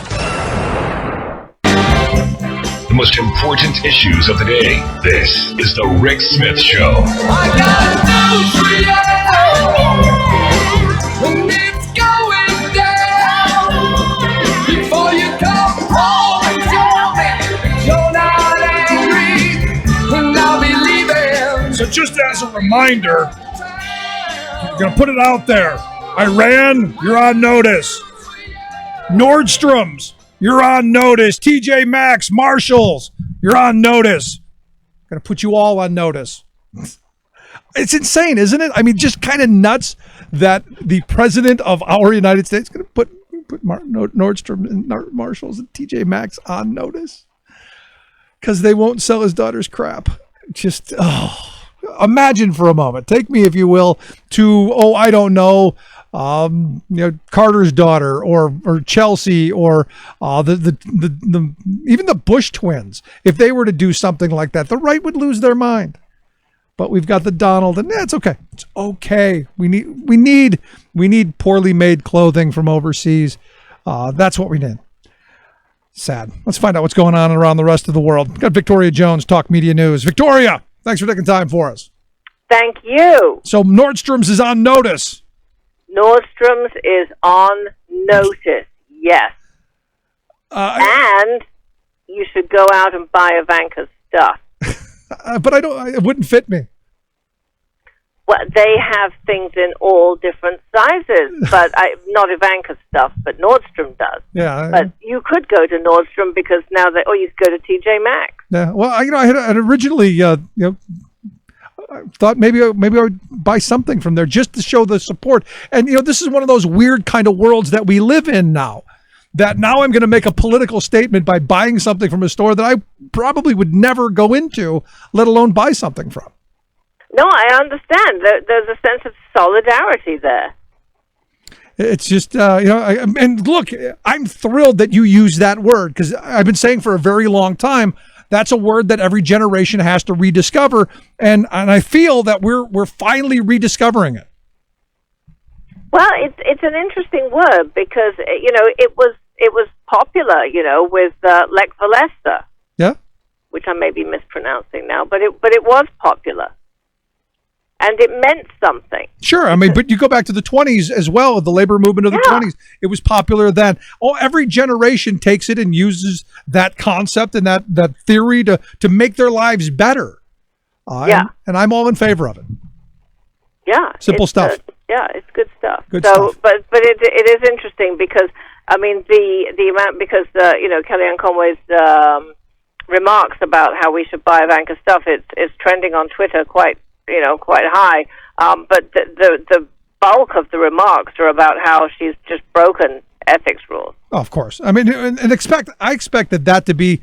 The most important issues of the day. This is The Rick Smith Show. I got news for you. When it's going down, before you come home and tell me you're not angry, and I'll be leaving. So just as a reminder, I'm going to put it out there. Iran, you're on notice. Nordstrom's, you're on notice. TJ Maxx, Marshalls, you're on notice. I'm going to put you all on notice. It's insane, isn't it? I mean, just kind of nuts that the president of our United States is going to put Nordstrom and Marshalls and TJ Maxx on notice because they won't sell his daughter's crap. Just, imagine for a moment. Take me, if you will, to, I don't know, Carter's daughter or Chelsea or the even the Bush twins. If they were to do something like that, the right would lose their mind. But we've got the Donald, and it's okay. It's okay. We need poorly made clothing from overseas. That's what we need. Sad. Let's find out what's going on around the rest of the world. We've got Victoria Jones, Talk Media News. Victoria, thanks for taking time for us. Thank you. So Nordstrom's is on notice. Nordstrom's is on notice, yes. And you should go out and buy Ivanka's stuff. But it wouldn't fit me. Well, they have things in all different sizes, but not Ivanka's stuff, but Nordstrom does. Yeah. But you could go to Nordstrom because now or you could go to TJ Maxx. Yeah. Well, I had originally, I thought maybe I would buy something from there just to show the support. And this is one of those weird kind of worlds that we live in now. That now I'm going to make a political statement by buying something from a store that I probably would never go into, let alone buy something from. No, I understand. There's a sense of solidarity there. It's just, and look, I'm thrilled that you use that word because I've been saying for a very long time, that's a word that every generation has to rediscover. And I feel that we're finally rediscovering it. Well, it's an interesting word because, it was popular, with Lech Walesa. Yeah. Which I may be mispronouncing now, but it was popular. And it meant something. Sure. I mean, but you go back to the 20s as well, the labor movement of the 20s. It was popular then. Every generation takes it and uses that concept and that theory to make their lives better. And I'm all in favor of it. Yeah. Simple stuff. It's good stuff. Good stuff. But it is interesting because, I mean, the amount, because, Kellyanne Conway's remarks about how we should buy Ivanka stuff, it's trending on Twitter quite high. But the bulk of the remarks are about how she's just broken ethics rules. Oh, of course. I mean, I expect that to be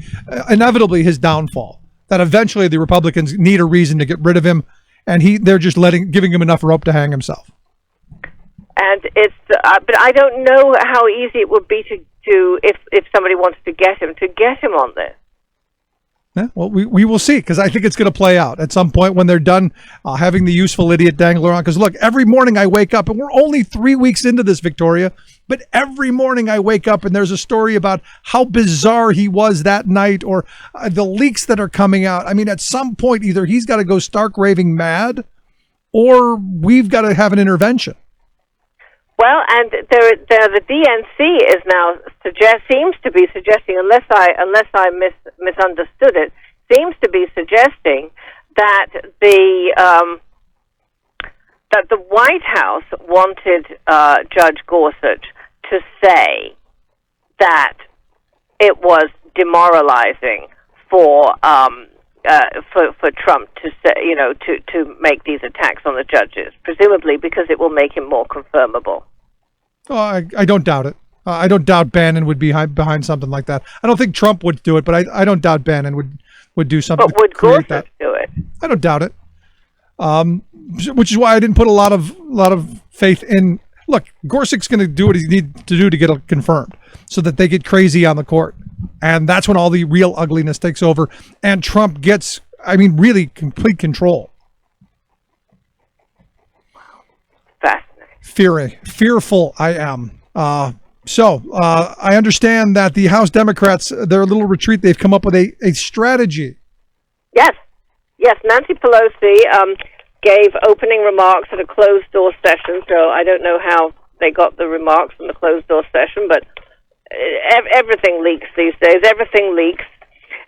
inevitably his downfall. That eventually the Republicans need a reason to get rid of him, and they're just giving him enough rope to hang himself. And but I don't know how easy it would be to if somebody wants to get him on this. Yeah, well, we will see, because I think it's going to play out at some point when they're done having the useful idiot dangle around. Because look, every morning I wake up, and we're only 3 weeks into this, Victoria, but every morning I wake up and there's a story about how bizarre he was that night, or the leaks that are coming out. I mean, at some point, either he's got to go stark raving mad, or we've got to have an intervention. Well, and the DNC is now seems to be suggesting, unless I misunderstood it, seems to be suggesting that the White House wanted Judge Gorsuch to say that it was demoralizing for Trump to say, to make these attacks on the judges, presumably because it will make him more confirmable. Oh, I don't doubt it. I don't doubt Bannon would be behind something like that. I don't think Trump would do it, but I don't doubt Bannon would do something. But would Gorsuch do it? I don't doubt it. Which is why I didn't put a lot of faith in. Look, Gorsuch's going to do what he needs to do to get it confirmed, so that they get crazy on the court, and that's when all the real ugliness takes over, and Trump gets, really complete control. Fearful I am. So I understand that the House Democrats, their little retreat, they've come up with a strategy. Yes. Nancy Pelosi gave opening remarks at a closed-door session, so I don't know how they got the remarks from the closed-door session, but everything leaks these days. Everything leaks.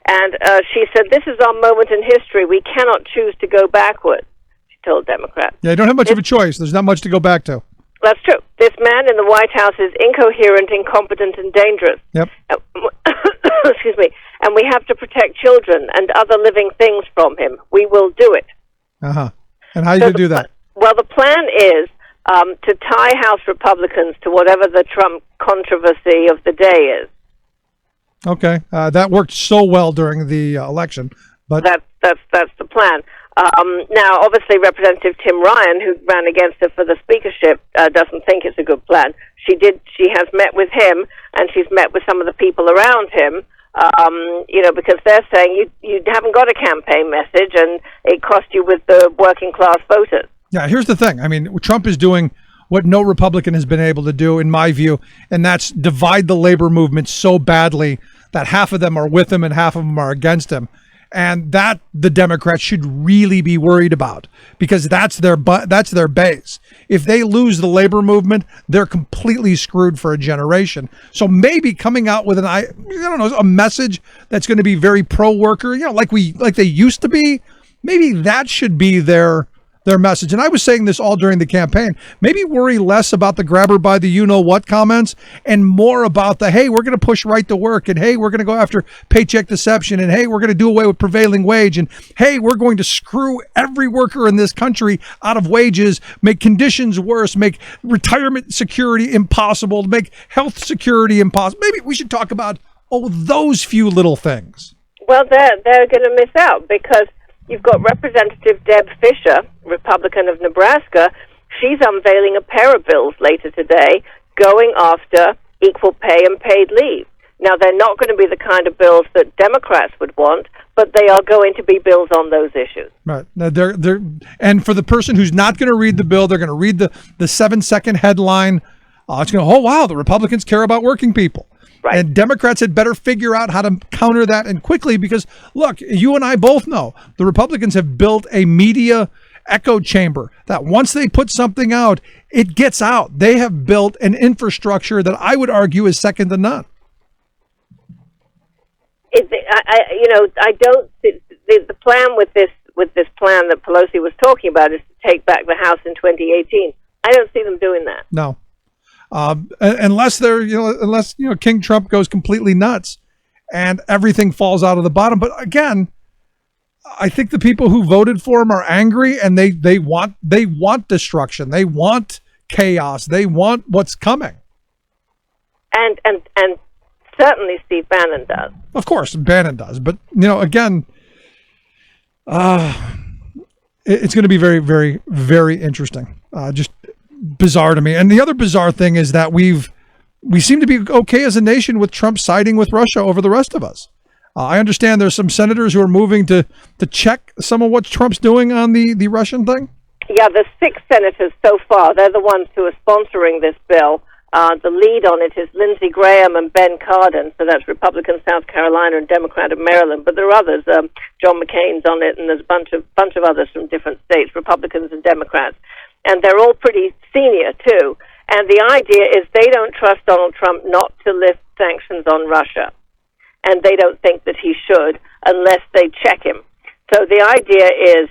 And she said, "This is our moment in history. We cannot choose to go backwards," she told Democrats. Yeah, you don't have much of a choice. There's not much to go back to. That's true. This man in the White House is incoherent, incompetent, and dangerous. Yep. Excuse me. And we have to protect children and other living things from him. We will do it. Uh-huh. And how are you going to do that? Well, the plan is to tie House Republicans to whatever the Trump controversy of the day is. Okay. That worked so well during the election. But that's the plan. Now, obviously, Representative Tim Ryan, who ran against her for the speakership, doesn't think it's a good plan. She has met with him, and she's met with some of the people around him, because they're saying you haven't got a campaign message, and it cost you with the working class voters. Yeah, here's the thing. Trump is doing what no Republican has been able to do, in my view, and that's divide the labor movement so badly that half of them are with him and half of them are against him. And that the Democrats should really be worried about, because that's their base. If they lose the labor movement, they're completely screwed for a generation. So maybe coming out with a message that's going to be very pro-worker, like they used to be, maybe that should be their message. And I was saying this all during the campaign. Maybe worry less about the grabber by the you-know-what comments and more about the, hey, we're going to push right to work, and hey, we're going to go after paycheck deception, and hey, we're going to do away with prevailing wage, and hey, we're going to screw every worker in this country out of wages, make conditions worse, make retirement security impossible, make health security impossible. Maybe we should talk about, those few little things. Well, they're going to miss out, because you've got Representative Deb Fisher, Republican of Nebraska. She's unveiling a pair of bills later today going after equal pay and paid leave. Now, they're not going to be the kind of bills that Democrats would want, but they are going to be bills on those issues. Right. Now, and for the person who's not going to read the bill, they're going to read the 7-second headline. It's going to, oh, wow, the Republicans care about working people. Right. And Democrats had better figure out how to counter that, and quickly, because, look, you and I both know the Republicans have built a media echo chamber that once they put something out, it gets out. They have built an infrastructure that I would argue is second to none. I don't. The plan with this plan that Pelosi was talking about is to take back the House in 2018. I don't see them doing that. No. Unless King Trump goes completely nuts and everything falls out of the bottom. But again, I think the people who voted for him are angry, and they want destruction. They want chaos. They want what's coming. And certainly Steve Bannon does. Of course, Bannon does. But again, it's going to be very, very, very interesting. Just bizarre to me. And the other bizarre thing is that we seem to be okay as a nation with Trump siding with Russia over the rest of us. I understand there's some senators who are moving to check some of what Trump's doing on the Russian thing. Yeah, the 6 senators so far, they're the ones who are sponsoring this bill. The lead on it is Lindsey Graham and Ben Cardin, so that's Republican South Carolina and Democrat of Maryland. But there are others. John McCain's on it, and there's a bunch of others from different states, Republicans and Democrats. And they're all pretty senior, too. And the idea is they don't trust Donald Trump not to lift sanctions on Russia. And they don't think that he should unless they check him. So the idea is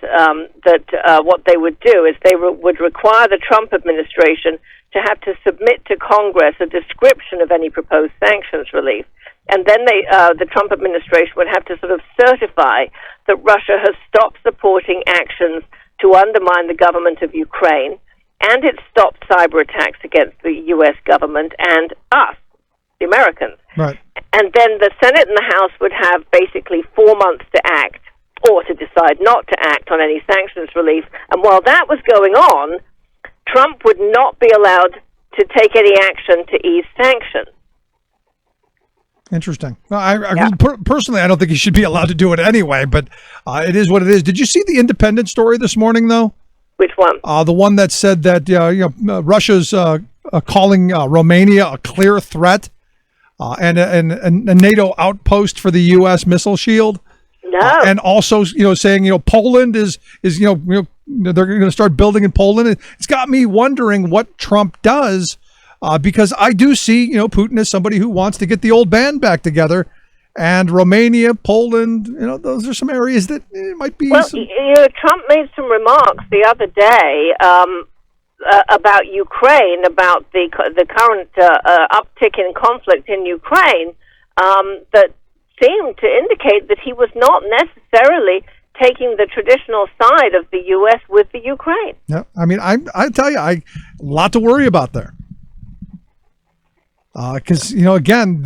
that what they would do is they would require the Trump administration to have to submit to Congress a description of any proposed sanctions relief. And then the Trump administration would have to sort of certify that Russia has stopped supporting actions to undermine the government of Ukraine, and it stopped cyber attacks against the U.S. government and us, the Americans. Right. And then the Senate and the House would have basically 4 months to act, or to decide not to act on any sanctions relief. And while that was going on, Trump would not be allowed to take any action to ease sanctions. Interesting. Well, personally, I don't think he should be allowed to do it anyway, but it is what it is. Did you see the Independent story this morning, though? Which one? The one that said that Russia's calling Romania a clear threat and a NATO outpost for the U.S. missile shield. No. And also, saying, Poland is they're going to start building in Poland. It's got me wondering what Trump does. Because I do see, Putin as somebody who wants to get the old band back together, and Romania, Poland, those are some areas that might be. Well, Trump made some remarks the other day about Ukraine, about the current uptick in conflict in Ukraine, that seemed to indicate that he was not necessarily taking the traditional side of the U.S. with the Ukraine. Yeah, I mean, I tell you, a lot to worry about there. Because, again,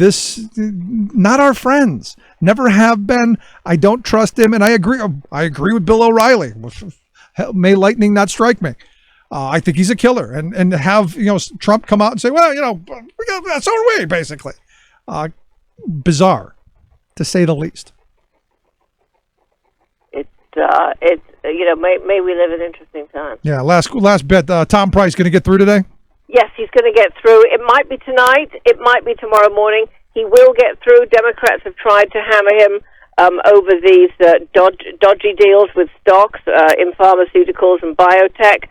not our friends, never have been. I don't trust him. And I agree with Bill O'Reilly. May lightning not strike me. I think he's a killer. And have, Trump come out and say, well, so are we, basically. Bizarre, to say the least. May we live in interesting times. Yeah, last bit. Tom Price going to get through today? Yes, he's going to get through. It might be tonight. It might be tomorrow morning. he will get through. Democrats have tried to hammer him over these dodgy deals with stocks in pharmaceuticals and biotech.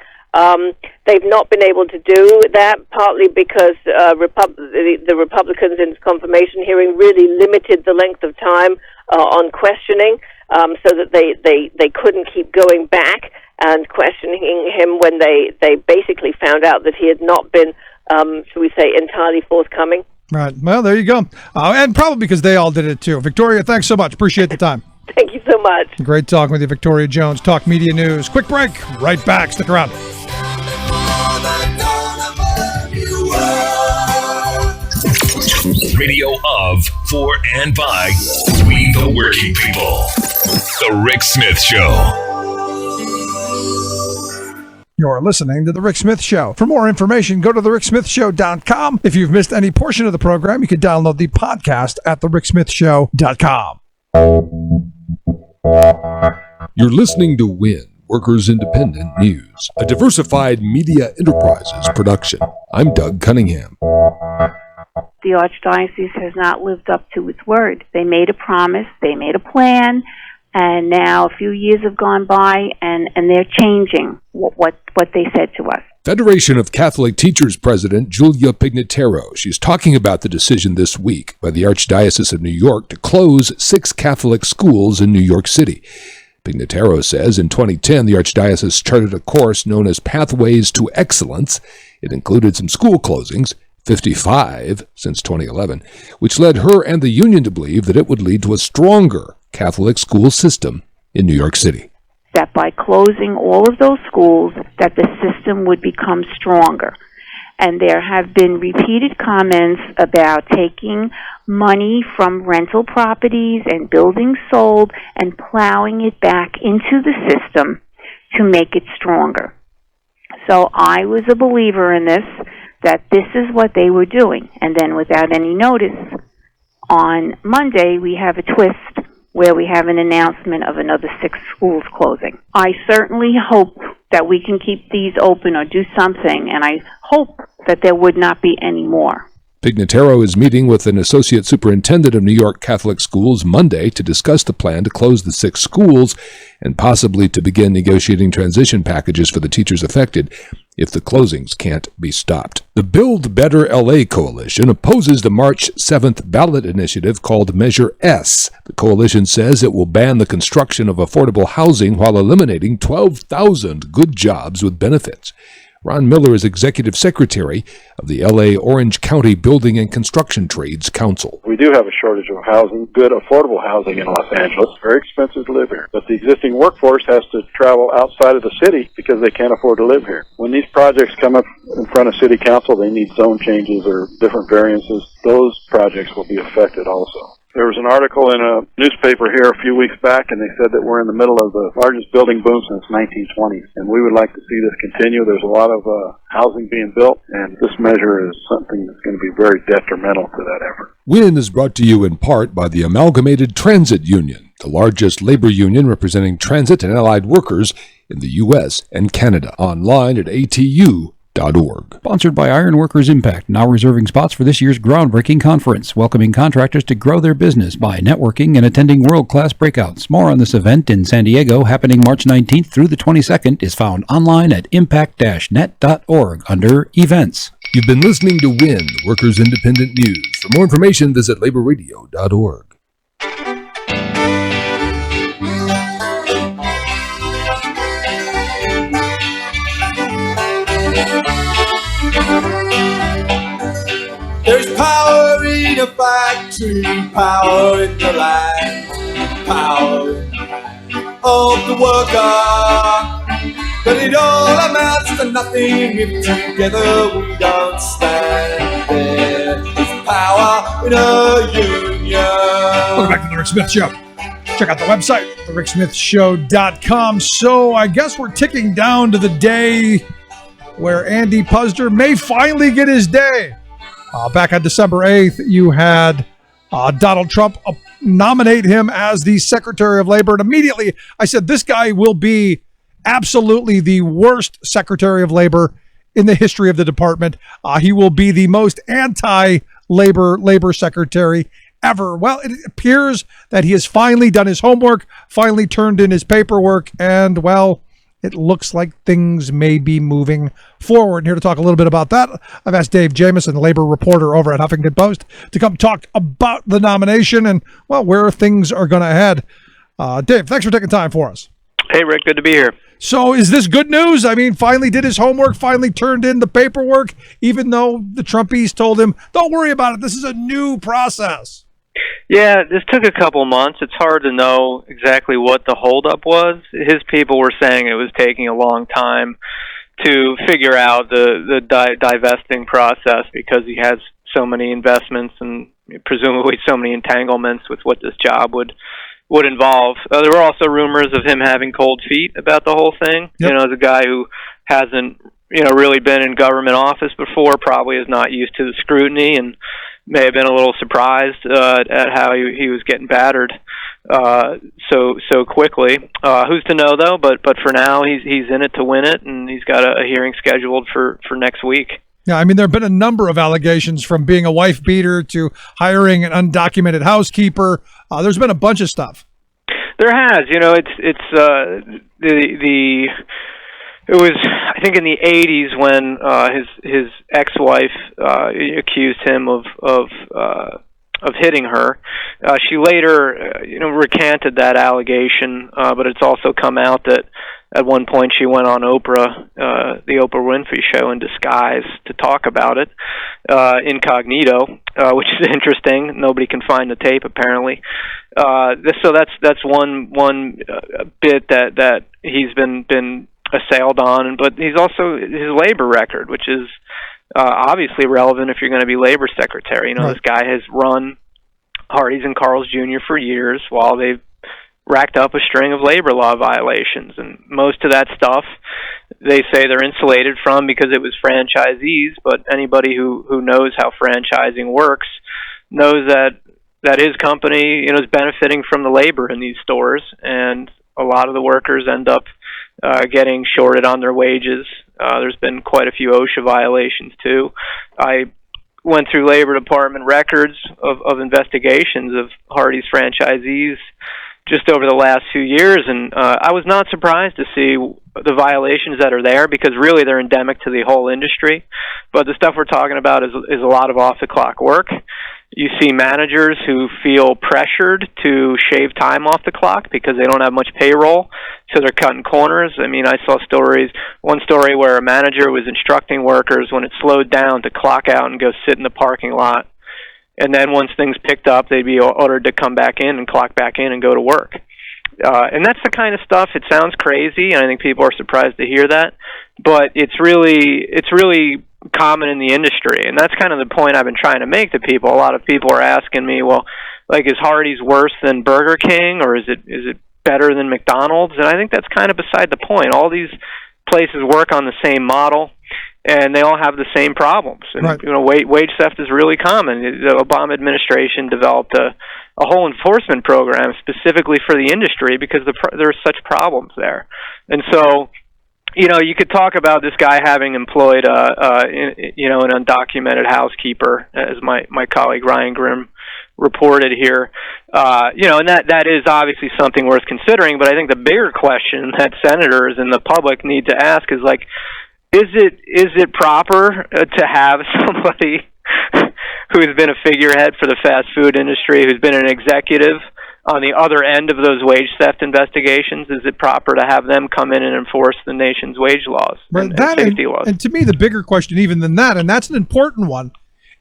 They've not been able to do that, partly because the Republicans in his confirmation hearing really limited the length of time on questioning, so that they couldn't keep going back and questioning him when they basically found out that he had not been, shall we say, entirely forthcoming. Right. Well, there you go. And probably because they all did it too. Victoria, thanks so much. Appreciate the time. Thank you so much. Great talking with you, Victoria Jones. Talk Media News. Quick break. Right back. Stick around. Radio of, for, and by we the working people. The Rick Smith Show. You're listening to The Rick Smith Show. For more information, go to thericksmithshow.com. If you've missed any portion of the program, you can download the podcast at thericksmithshow.com. You're listening to WIN, Workers Independent News, a diversified media enterprises production. I'm Doug Cunningham. The Archdiocese has not lived up to its word. They made a promise, they made a plan, and now a few years have gone by, and they're changing what they said to us. Federation of Catholic Teachers President Julia Pignataro. She's talking about the decision this week by the Archdiocese of New York to close 6 Catholic schools in New York City. Pignataro says in 2010, the Archdiocese charted a course known as Pathways to Excellence. It included some school closings, 55 since 2011, which led her and the union to believe that it would lead to a stronger Catholic school system in New York City. That by closing all of those schools, that the system would become stronger. And there have been repeated comments about taking money from rental properties and buildings sold and plowing it back into the system to make it stronger. So I was a believer in this, that this is what they were doing. And then without any notice, on Monday we have a twist where we have an announcement of another 6 schools closing. I certainly hope that we can keep these open or do something, and I hope that there would not be any more. Pignataro is meeting with an associate superintendent of New York Catholic schools Monday to discuss the plan to close the 6 schools and possibly to begin negotiating transition packages for the teachers affected if the closings can't be stopped. The Build Better LA Coalition opposes the March 7th ballot initiative called Measure S. The coalition says it will ban the construction of affordable housing while eliminating 12,000 good jobs with benefits. Ron Miller is executive secretary of the L.A. Orange County Building and Construction Trades Council. We do have a shortage of housing, good affordable housing in Los Angeles. It's very expensive to live here. But the existing workforce has to travel outside of the city because they can't afford to live here. When these projects come up in front of city council, they need zone changes or different variances. Those projects will be affected also. There was an article in a newspaper here a few weeks back, and they said that we're in the middle of the largest building boom since 1920s, and we would like to see this continue. There's a lot of housing being built, and this measure is something that's going to be very detrimental to that effort. WIN is brought to you in part by the Amalgamated Transit Union, the largest labor union representing transit and allied workers in the U.S. and Canada. Online at atu.org. Sponsored by Ironworkers Impact, now reserving spots for this year's groundbreaking conference, welcoming contractors to grow their business by networking and attending world-class breakouts. More on this event in San Diego, happening March 19th through the 22nd, is found online at impact-net.org under Events. You've been listening to WIN, Workers Independent News. For more information, visit laborradio.org. There's power in a factory, power in the land, power in the hand of the worker. But it all amounts to nothing if together we don't stand. There's power in a union. Welcome back to The Rick Smith Show. Check out the website, thericksmithshow.com. So I guess we're ticking down to the day where Andy Puzder may finally get his day. Back on December 8th, you had Donald Trump nominate him as the Secretary of Labor. And immediately I said, this guy will be absolutely the worst Secretary of Labor in the history of the department. He will be the most anti-labor labor secretary ever. Well, it appears that he has finally done his homework, finally turned in his paperwork, and, well, it looks like things may be moving forward. And here to talk a little bit about that, I've asked Dave Jamieson, labor reporter over at Huffington Post, to come talk about the nomination and, well, where things are going to head. Dave, thanks for taking time for us. Hey, Rick, good to be here. So is this good news? I mean, finally did his homework, finally turned in the paperwork, even though the Trumpies told him, don't worry about it, this is a new process. Yeah, this took a couple months. It's hard to know exactly what the holdup was. His people were saying it was taking a long time to figure out the divesting process because he has so many investments and presumably so many entanglements with what this job would involve. There were also rumors of him having cold feet about the whole thing. Yep. As a guy who hasn't, really been in government office before, probably is not used to the scrutiny and may have been a little surprised at how he was getting battered so quickly. Who's to know though? But for now, he's in it to win it, and he's got a hearing scheduled for next week. Yeah, I mean, there have been a number of allegations from being a wife beater to hiring an undocumented housekeeper. There's been a bunch of stuff. There has, It was, I think, in the 80s when his ex-wife accused him of hitting her. She later, recanted that allegation, but it's also come out that at one point she went on Oprah, the Oprah Winfrey Show, in disguise to talk about it, incognito, which is interesting. Nobody can find the tape apparently. So that's one bit that he's been assailed on, but he's also his labor record, which is obviously relevant if you're going to be labor secretary. Right. This guy has run Hardee's and Carl's Jr. for years while they've racked up a string of labor law violations, and most of that stuff they say they're insulated from because it was franchisees, but anybody who knows how franchising works knows that his company is benefiting from the labor in these stores, and a lot of the workers end up getting shorted on their wages. There's been quite a few OSHA violations too. I went through Labor Department records of investigations of Hardee's franchisees just over the last few years, and I was not surprised to see the violations that are there because really they're endemic to the whole industry. But the stuff we're talking about is a lot of off-the-clock work. You see managers who feel pressured to shave time off the clock because they don't have much payroll, so they're cutting corners. I mean, I saw one story where a manager was instructing workers when it slowed down to clock out and go sit in the parking lot. And then once things picked up, they'd be ordered to come back in and clock back in and go to work. And that's the kind of stuff, it sounds crazy, and I think people are surprised to hear that, but it's really common in the industry, and that's kind of the point I've been trying to make to people. A lot of people are asking me, well, is Hardee's worse than Burger King, or is it better than McDonald's? And I think that's kind of beside the point. All these places work on the same model, and they all have the same problems. And right. Wage theft is really common. The Obama administration developed a whole enforcement program specifically for the industry because there are such problems there. And so, you could talk about this guy having employed an undocumented housekeeper, as my colleague Ryan Grimm reported here. And that is obviously something worth considering. But I think the bigger question that senators and the public need to ask is is it proper to have somebody who's been a figurehead for the fast food industry, who's been an executive on the other end of those wage theft investigations? Is it proper to have them come in and enforce the nation's wage laws and safety laws? And to me, the bigger question even than that, and that's an important one,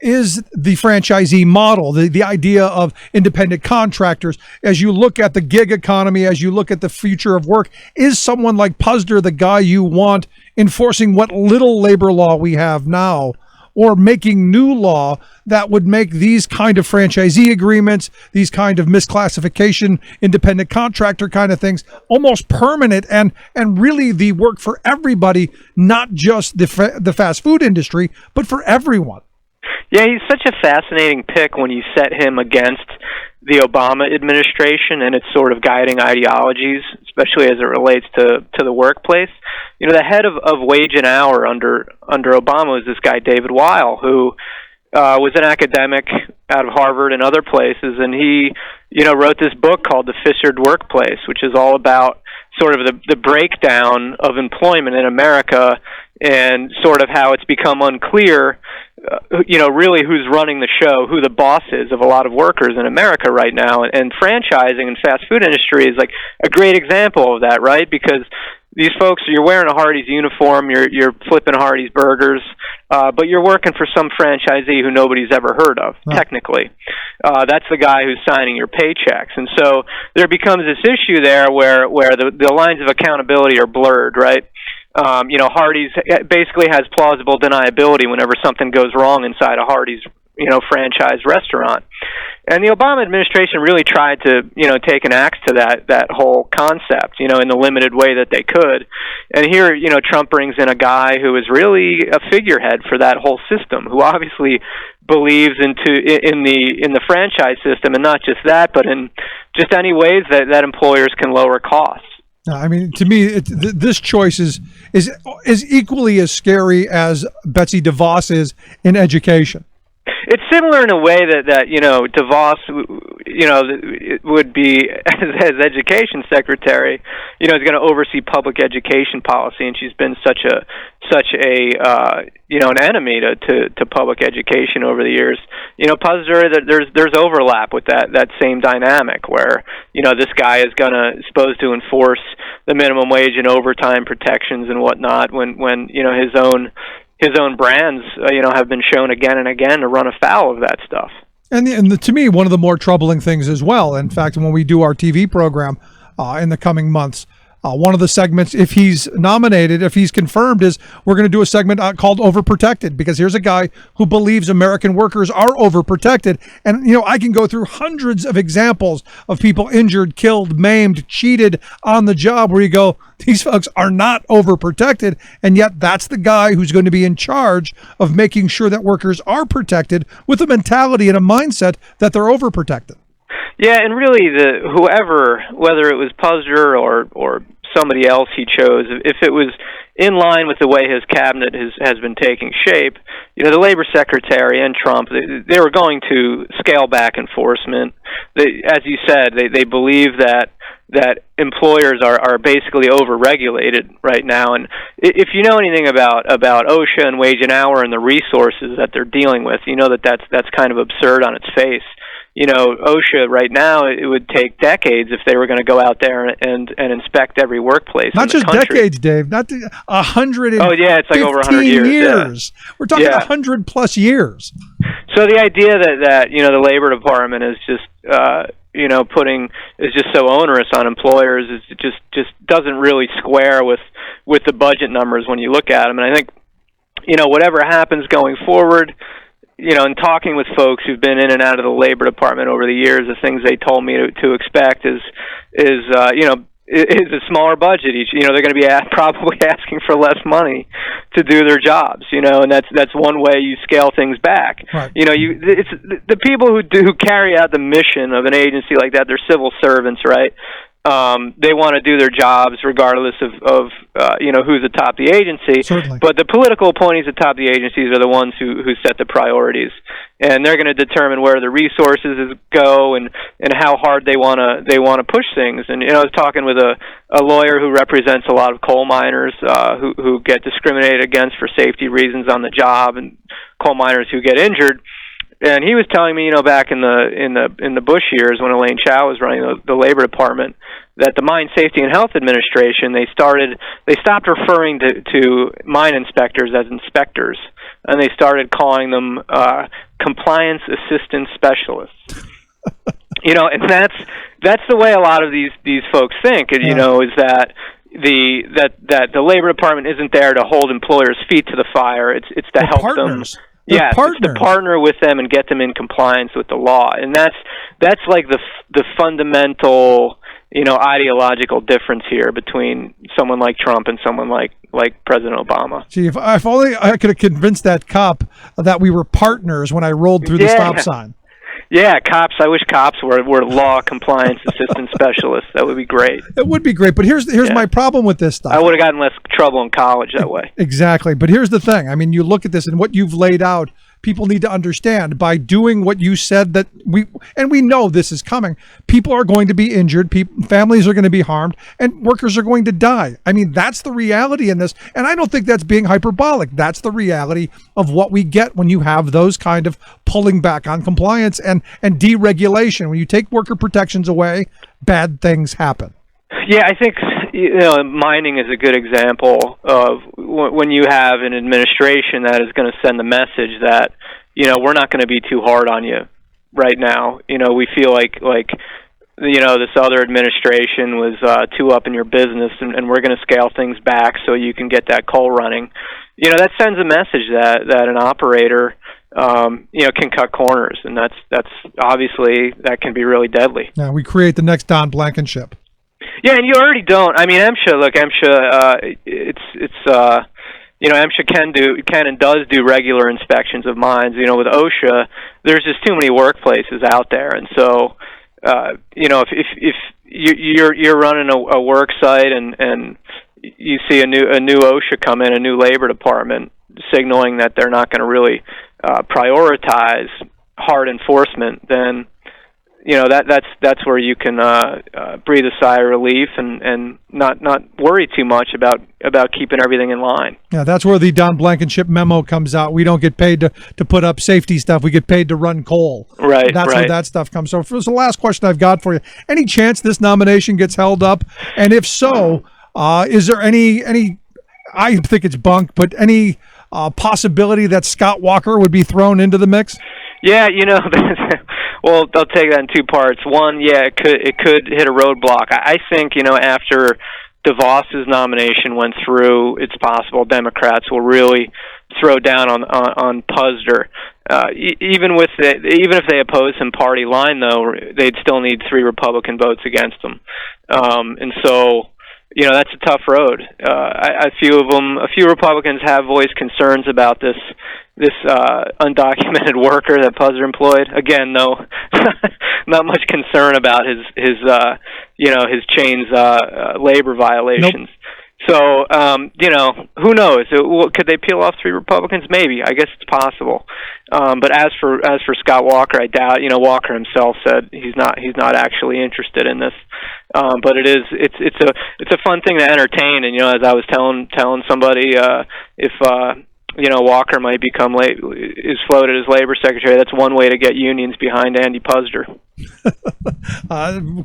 is the franchisee model, the idea of independent contractors. As you look at the gig economy, as you look at the future of work, is someone like Puzder the guy you want enforcing what little labor law we have now, or making new law that would make these kind of franchisee agreements, these kind of misclassification, independent contractor kind of things, almost permanent and really the work for everybody, not just the fast food industry, but for everyone? Yeah, he's such a fascinating pick when you set him against the Obama administration and its sort of guiding ideologies, especially as it relates to the workplace. The head of Wage and Hour under Obama was this guy, David Weil, who was an academic out of Harvard and other places, and he, wrote this book called The Fissured Workplace, which is all about sort of the breakdown of employment in America and sort of how it's become unclear, really who's running the show, who the boss is of a lot of workers in America right now. And franchising and fast food industry is like a great example of that, right? Because these folks, you're wearing a Hardee's uniform, you're flipping Hardee's burgers, but you're working for some franchisee who nobody's ever heard of, technically. That's the guy who's signing your paychecks. And so there becomes this issue there where the lines of accountability are blurred, right? Hardee's basically has plausible deniability whenever something goes wrong inside a Hardee's, franchise restaurant. And the Obama administration really tried to, take an axe to that whole concept, in the limited way that they could. And here, Trump brings in a guy who is really a figurehead for that whole system, who obviously believes in the franchise system, and not just that, but in just any ways that employers can lower costs. I mean, to me, this choice is equally as scary as Betsy DeVos is in education. It's similar in a way that DeVos, would be as education secretary, is going to oversee public education policy, and she's been such a an enemy to public education over the years. Positively that there's overlap with that same dynamic where this guy is supposed to enforce the minimum wage and overtime protections and whatnot when his own brands, have been shown again and again to run afoul of that stuff. And to me, one of the more troubling things as well, in fact, when we do our TV program in the coming months, one of the segments, if he's nominated, if he's confirmed, is we're going to do a segment called Overprotected, because here's a guy who believes American workers are overprotected. And, I can go through hundreds of examples of people injured, killed, maimed, cheated on the job where you go, these folks are not overprotected. And yet that's the guy who's going to be in charge of making sure that workers are protected with a mentality and a mindset that they're overprotected. Yeah, and really, whoever, whether it was Puzder or somebody else he chose, if it was in line with the way his cabinet has been taking shape, the labor secretary and Trump, they were going to scale back enforcement. As you said, they believe that employers are basically over-regulated right now. And if you know anything about OSHA and wage and hour and the resources that they're dealing with, that's kind of absurd on its face. OSHA right now, it would take decades if they were going to go out there and inspect every workplace. Not just country. Decades, Dave. Not 100. Oh yeah, it's like over 100 years. Yeah. We're talking 100 plus years. So the idea that the Labor Department is just is just so onerous on employers is just doesn't really square with the budget numbers when you look at them. And I think whatever happens going forward. In talking with folks who've been in and out of the Labor Department over the years, the things they told me to expect is a smaller budget each. They're going to be probably asking for less money to do their jobs. And that's one way you scale things back. Right. It's the people who carry out the mission of an agency like that. They're civil servants, right? They want to do their jobs regardless of who's atop the agency. Certainly. But the political appointees atop the agencies are the ones who set the priorities, and they're going to determine where the resources go and how hard they want to push things. And I was talking with a lawyer who represents a lot of coal miners who get discriminated against for safety reasons on the job, and coal miners who get injured. And he was telling me, back in the Bush years when Elaine Chao was running the Labor Department, that the Mine Safety and Health Administration they stopped referring to mine inspectors as inspectors, and they started calling them compliance assistant specialists. And that's the way a lot of these folks think. And, is that the Labor Department isn't there to hold employers' feet to the fire. It's to help partners. them. They're it's to partner with them and get them in compliance with the law, and that's like the fundamental ideological difference here between someone like Trump and someone like President Obama. See, if only I could have convinced that cop that we were partners when I rolled through the stop sign. Yeah, cops. I wish cops were law compliance assistant specialists. That would be great. It would be great, but here's my problem with this stuff. I would have gotten less trouble in college that way. Exactly, but here's the thing. I mean, you look at this and what you've laid out, people need to understand by doing what you said that we know this is coming. People are going to be injured, families are going to be harmed, and workers are going to die. I mean, that's the reality in this. And I don't think that's being hyperbolic. That's the reality of what we get when you have those kind of pulling back on compliance and deregulation. When you take worker protections away, bad things happen. Yeah, I think mining is a good example of when you have an administration that is going to send the message that we're not going to be too hard on you right now. We feel like this other administration was too up in your business, and we're going to scale things back so you can get that coal running. That sends a message that an operator can cut corners, and that's obviously that can be really deadly. Now we create the next Don Blankenship. Yeah, and you already don't. I mean, MSHA, MSHA can and does do regular inspections of mines. With OSHA, there's just too many workplaces out there, and so if you're running a work site and you see a new OSHA come in, a new labor department, signaling that they're not going to really prioritize hard enforcement, then that's where you can breathe a sigh of relief and not worry too much about keeping everything in line. Yeah, that's where the Don Blankenship memo comes out. We don't get paid to put up safety stuff. We get paid to run coal. Right. That's where that stuff comes. So for the last question I've got for you, any chance this nomination gets held up? And if so, is there any I think it's bunk, but any possibility that Scott Walker would be thrown into the mix? Yeah, well, they'll take that in two parts. One, yeah, it could hit a roadblock. I think, after DeVos's nomination went through, it's possible Democrats will really throw down on Puzder. Even if they oppose him party line, though, they'd still need 3 Republican votes against him. And so, that's a tough road. A few Republicans have voiced concerns about this undocumented worker that Puzder employed. Again, no, not much concern about his chains labor violations. Nope. So, who knows? Could they peel off 3 Republicans? Maybe. I guess it's possible. But as for Scott Walker, I doubt. Walker himself said he's not actually interested in this. But it's a fun thing to entertain. And as I was telling somebody, if Walker might is floated as labor secretary, that's one way to get unions behind Andy Puzder.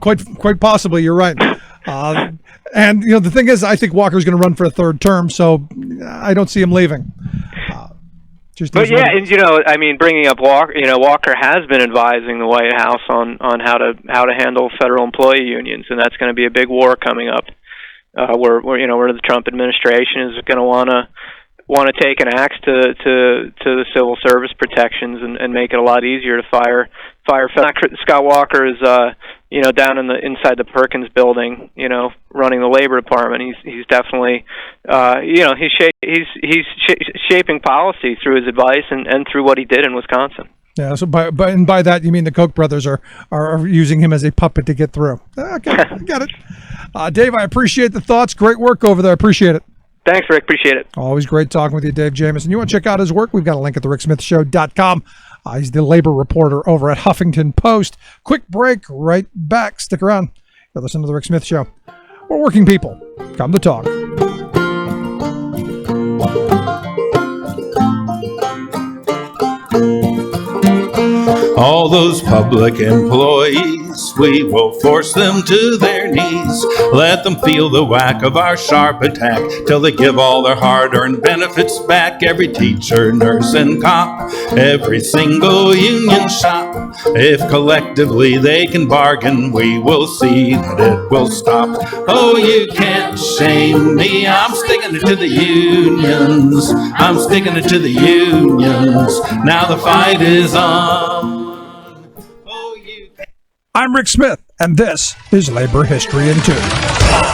Quite possibly, you're right. And the thing is, I think Walker's going to run for a 3rd term, so I don't see him leaving. Bringing up Walker, Walker has been advising the White House on how to handle federal employee unions, and that's going to be a big war coming up, where the Trump administration is going to want to take an axe to the civil service protections and make it a lot easier to fire. Scott Walker is down inside the Perkins building, running the labor department. He's definitely he's shaping policy through his advice and through what he did in Wisconsin. Yeah, so by that you mean the Koch brothers are using him as a puppet to get through. Okay, I got it. Dave, I appreciate the thoughts. Great work over there. I appreciate it. Thanks, Rick. Appreciate it. Always great talking with you, Dave Jamieson. You want to check out his work? We've got a link at thericksmithshow.com. He's the labor reporter over at Huffington Post. Quick break, right back. Stick around. You'll listen to The Rick Smith Show. We're working people. Come to talk. All those public employees, we will force them to their knees. Let them feel the whack of our sharp attack till they give all their hard-earned benefits back. Every teacher, nurse, and cop, every single union shop. If collectively they can bargain, we will see that it will stop. Oh, you can't shame me, I'm sticking it to the unions. I'm sticking it to the unions. Now the fight is on. I'm Rick Smith, and this is Labor History in 2.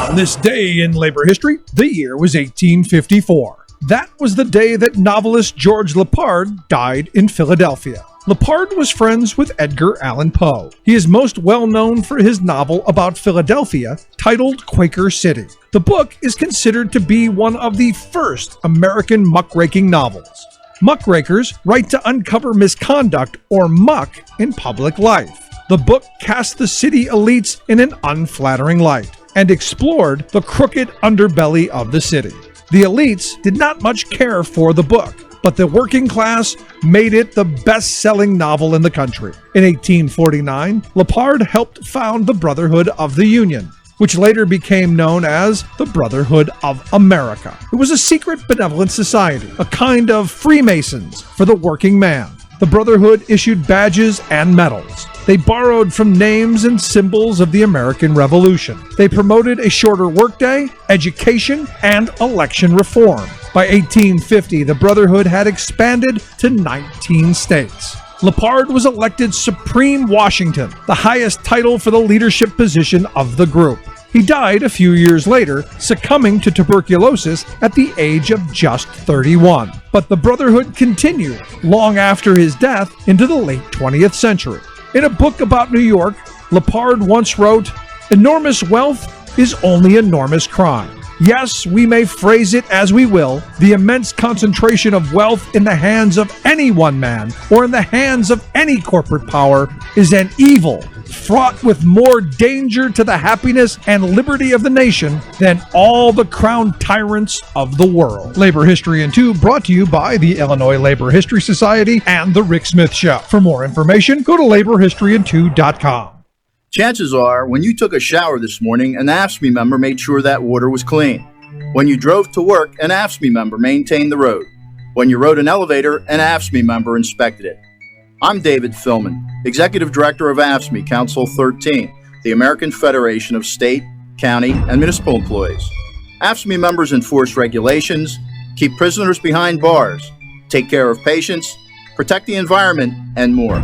On this day in labor history, the year was 1854. That was the day that novelist George Leppard died in Philadelphia. Leppard was friends with Edgar Allan Poe. He is most well known for his novel about Philadelphia, titled Quaker City. The book is considered to be one of the first American muckraking novels. Muckrakers Right to Uncover Misconduct, or Muck, in Public Life. The book cast the city elites in an unflattering light and explored the crooked underbelly of the city. The elites did not much care for the book, but the working class made it the best-selling novel in the country. In 1849, Lepard helped found the Brotherhood of the Union, which later became known as the Brotherhood of America. It was a secret benevolent society, a kind of Freemasons for the working man. The Brotherhood issued badges and medals. They borrowed from names and symbols of the American Revolution. They promoted a shorter workday, education, and election reform. By 1850, the Brotherhood had expanded to 19 states. Lepard was elected Supreme Washington, the highest title for the leadership position of the group. He died a few years later, succumbing to tuberculosis at the age of just 31. But the Brotherhood continued long after his death into the late 20th century. In a book about New York, Lepard once wrote, "Enormous wealth is only enormous crime. Yes, we may phrase it as we will, the immense concentration of wealth in the hands of any one man or in the hands of any corporate power is an evil fraught with more danger to the happiness and liberty of the nation than all the crowned tyrants of the world." Labor History in 2 brought to you by the Illinois Labor History Society and The Rick Smith Show. For more information, go to laborhistoryin2.com. Chances are, when you took a shower this morning, an AFSCME member made sure that water was clean. When you drove to work, an AFSCME member maintained the road. When you rode an elevator, an AFSCME member inspected it. I'm David Philman, Executive Director of AFSCME Council 13, the American Federation of State, County, and Municipal Employees. AFSCME members enforce regulations, keep prisoners behind bars, take care of patients, protect the environment, and more.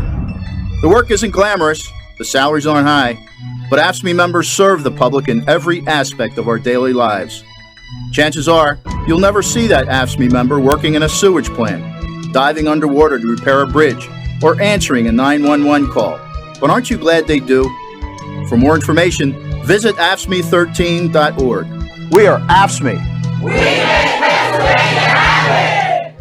The work isn't glamorous, the salaries aren't high, but AFSCME members serve the public in every aspect of our daily lives. Chances are, you'll never see that AFSCME member working in a sewage plant, diving underwater to repair a bridge, or answering a 911 call. But aren't you glad they do? For more information, visit AFSCME13.org. We are AFSCME. We make Pennsylvania happen!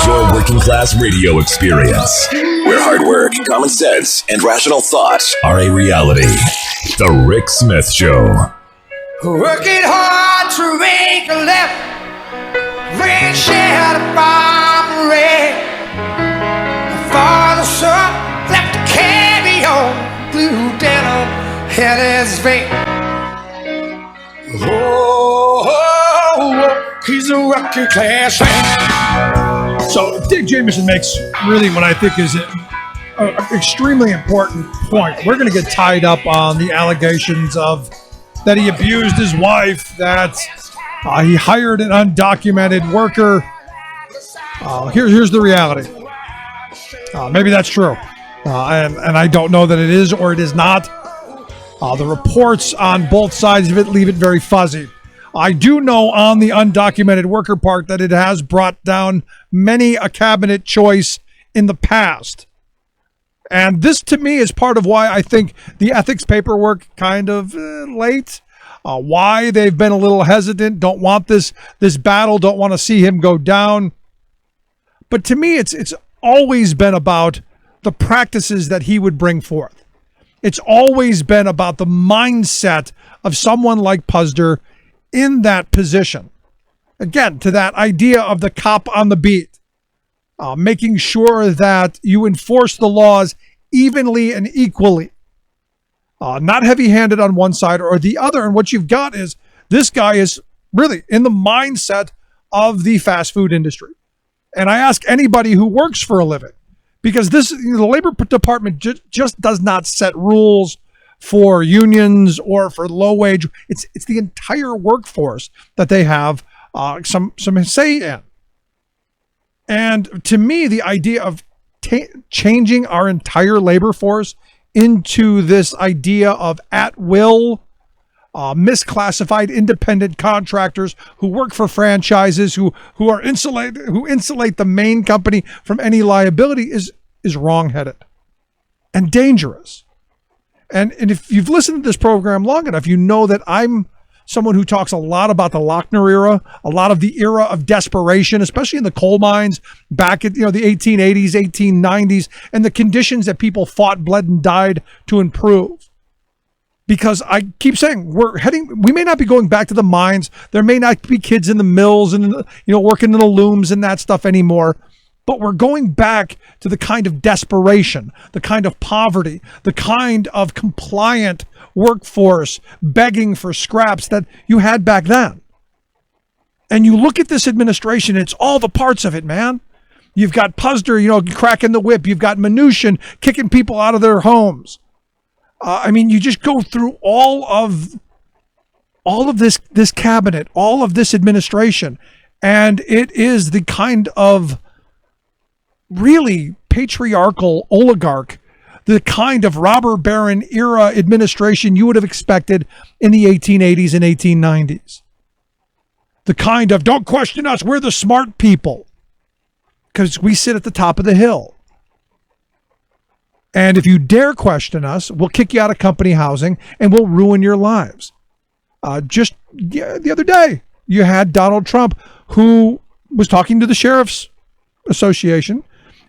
Your working class radio experience, where hard work, common sense, and rational thoughts are a reality. The Rick Smith Show. Working hard to make a left, red shed a bomb red. The father son left to carry on, blue denim had his vein. He's a working class man. So Dick Jameson makes really what I think is an extremely important point. We're going to get tied up on the allegations of that he abused his wife, that he hired an undocumented worker. Here's the reality. Maybe that's true. And I don't know that it is or it is not. The reports on both sides of it leave it very fuzzy. I do know on the undocumented worker part that it has brought down many a cabinet choice in the past. And this, to me, is part of why I think the ethics paperwork kind of late. Why they've been a little hesitant, don't want this battle, don't want to see him go down. But to me, it's always been about the practices that he would bring forth. It's always been about the mindset of someone like Puzder in that position. Again, to that idea of the cop on the beat, making sure that you enforce the laws evenly and equally, not heavy-handed on one side or the other. And what you've got is this guy is really in the mindset of the fast food industry. And I ask anybody who works for a living, because the Labor Department just does not set rules for unions or for low wage. It's the entire workforce that they have some say in. And to me, the idea of changing our entire labor force into this idea of at-will, misclassified independent contractors who work for franchises, who insulate the main company from any liability is wrong-headed and dangerous. And if you've listened to this program long enough, you know that I'm someone who talks a lot about the Lochner era, a lot of the era of desperation, especially in the coal mines back at, the 1880s, 1890s, and the conditions that people fought, bled, and died to improve. Because I keep saying we may not be going back to the mines. There may not be kids in the mills and, working in the looms and that stuff anymore. But we're going back to the kind of desperation, the kind of poverty, the kind of compliant workforce begging for scraps that you had back then. And you look at this administration, it's all the parts of it, man. You've got Puzder, cracking the whip. You've got Mnuchin kicking people out of their homes. You just go through all of this cabinet, all of this administration, and it is the kind of really patriarchal oligarch, the kind of robber baron era administration you would have expected in the 1880s and 1890s. The kind of, don't question us, we're the smart people, because we sit at the top of the hill. And if you dare question us, we'll kick you out of company housing and we'll ruin your lives. Just the other day, you had Donald Trump, who was talking to the Sheriff's Association,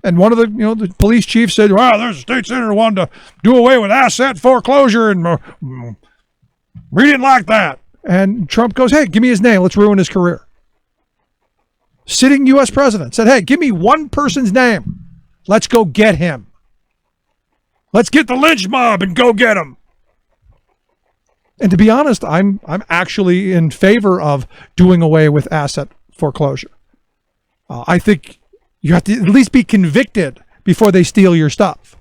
and one of the police chiefs said, "Wow, there's a state senator who wanted to do away with asset foreclosure, and we didn't like that." And Trump goes, "Hey, give me his name. Let's ruin his career." Sitting U.S. president said, "Hey, give me one person's name. Let's go get him. Let's get the lynch mob and go get him." And to be honest, I'm actually in favor of doing away with asset foreclosure. I think you have to at least be convicted before they steal your stuff.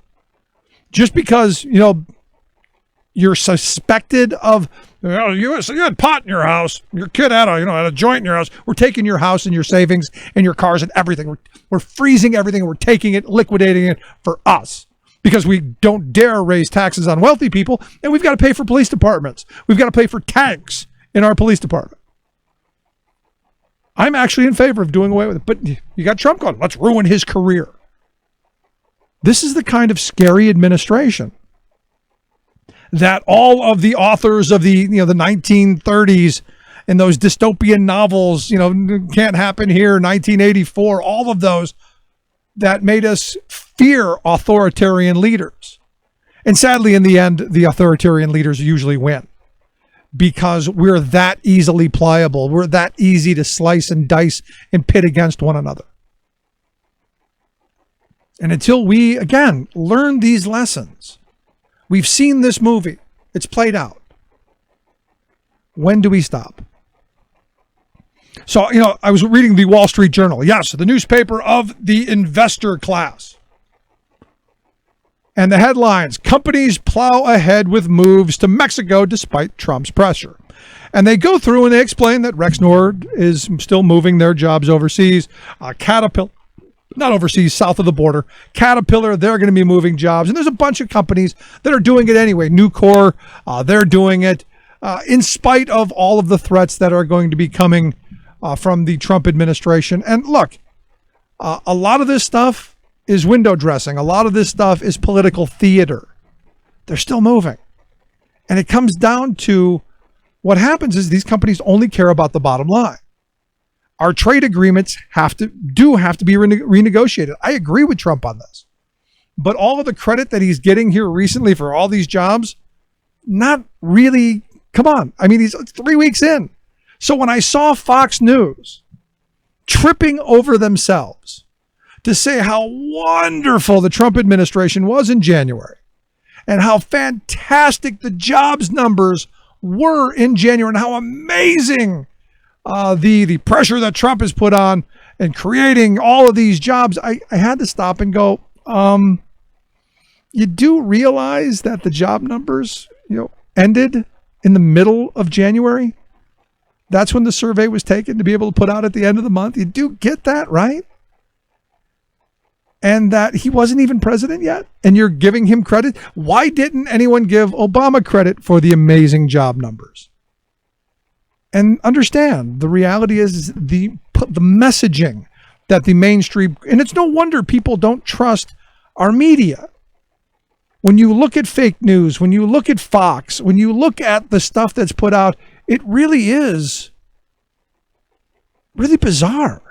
Just because, you're suspected of, you had pot in your house, your kid had a joint in your house, we're taking your house and your savings and your cars and everything. We're freezing everything. We're taking it, liquidating it for us, because we don't dare raise taxes on wealthy people, and we've got to pay for police departments. We've got to pay for tanks in our police department. I'm actually in favor of doing away with it. But you got Trump going, let's ruin his career. This is the kind of scary administration that all of the authors of the 1930s and those dystopian novels, Can't Happen Here, 1984, all of those that made us fear authoritarian leaders. And sadly, in the end, the authoritarian leaders usually win, because we're that easily pliable. We're that easy to slice and dice and pit against one another. And until we, again, learn these lessons, we've seen this movie. It's played out. When do we stop? So, I was reading the Wall Street Journal. Yes, the newspaper of the investor class. And the headlines, companies plow ahead with moves to Mexico despite Trump's pressure. And they go through and they explain that Rexnord is still moving their jobs overseas. Caterpillar, not overseas, south of the border. Caterpillar, they're going to be moving jobs. And there's a bunch of companies that are doing it anyway. Nucor, they're doing it in spite of all of the threats that are going to be coming from the Trump administration. And look, a lot of this stuff is window dressing. A lot of this stuff is political theater. They're still moving. And it comes down to what happens is these companies only care about the bottom line. Our trade agreements have to be renegotiated. I agree with Trump on this. But all of the credit that he's getting here recently for all these jobs, not really, come on. He's 3 weeks in. So when I saw Fox News tripping over themselves to say how wonderful the Trump administration was in January and how fantastic the jobs numbers were in January and how amazing the pressure that Trump has put on and creating all of these jobs, I had to stop and go, you do realize that the job numbers, ended in the middle of January? That's when the survey was taken to be able to put out at the end of the month. You do get that, right? And that he wasn't even president yet, and you're giving him credit. Why didn't anyone give Obama credit for the amazing job numbers? And understand, the reality is the messaging that the mainstream, and it's no wonder people don't trust our media. When you look at fake news, when you look at Fox, when you look at the stuff that's put out, It really is really bizarre.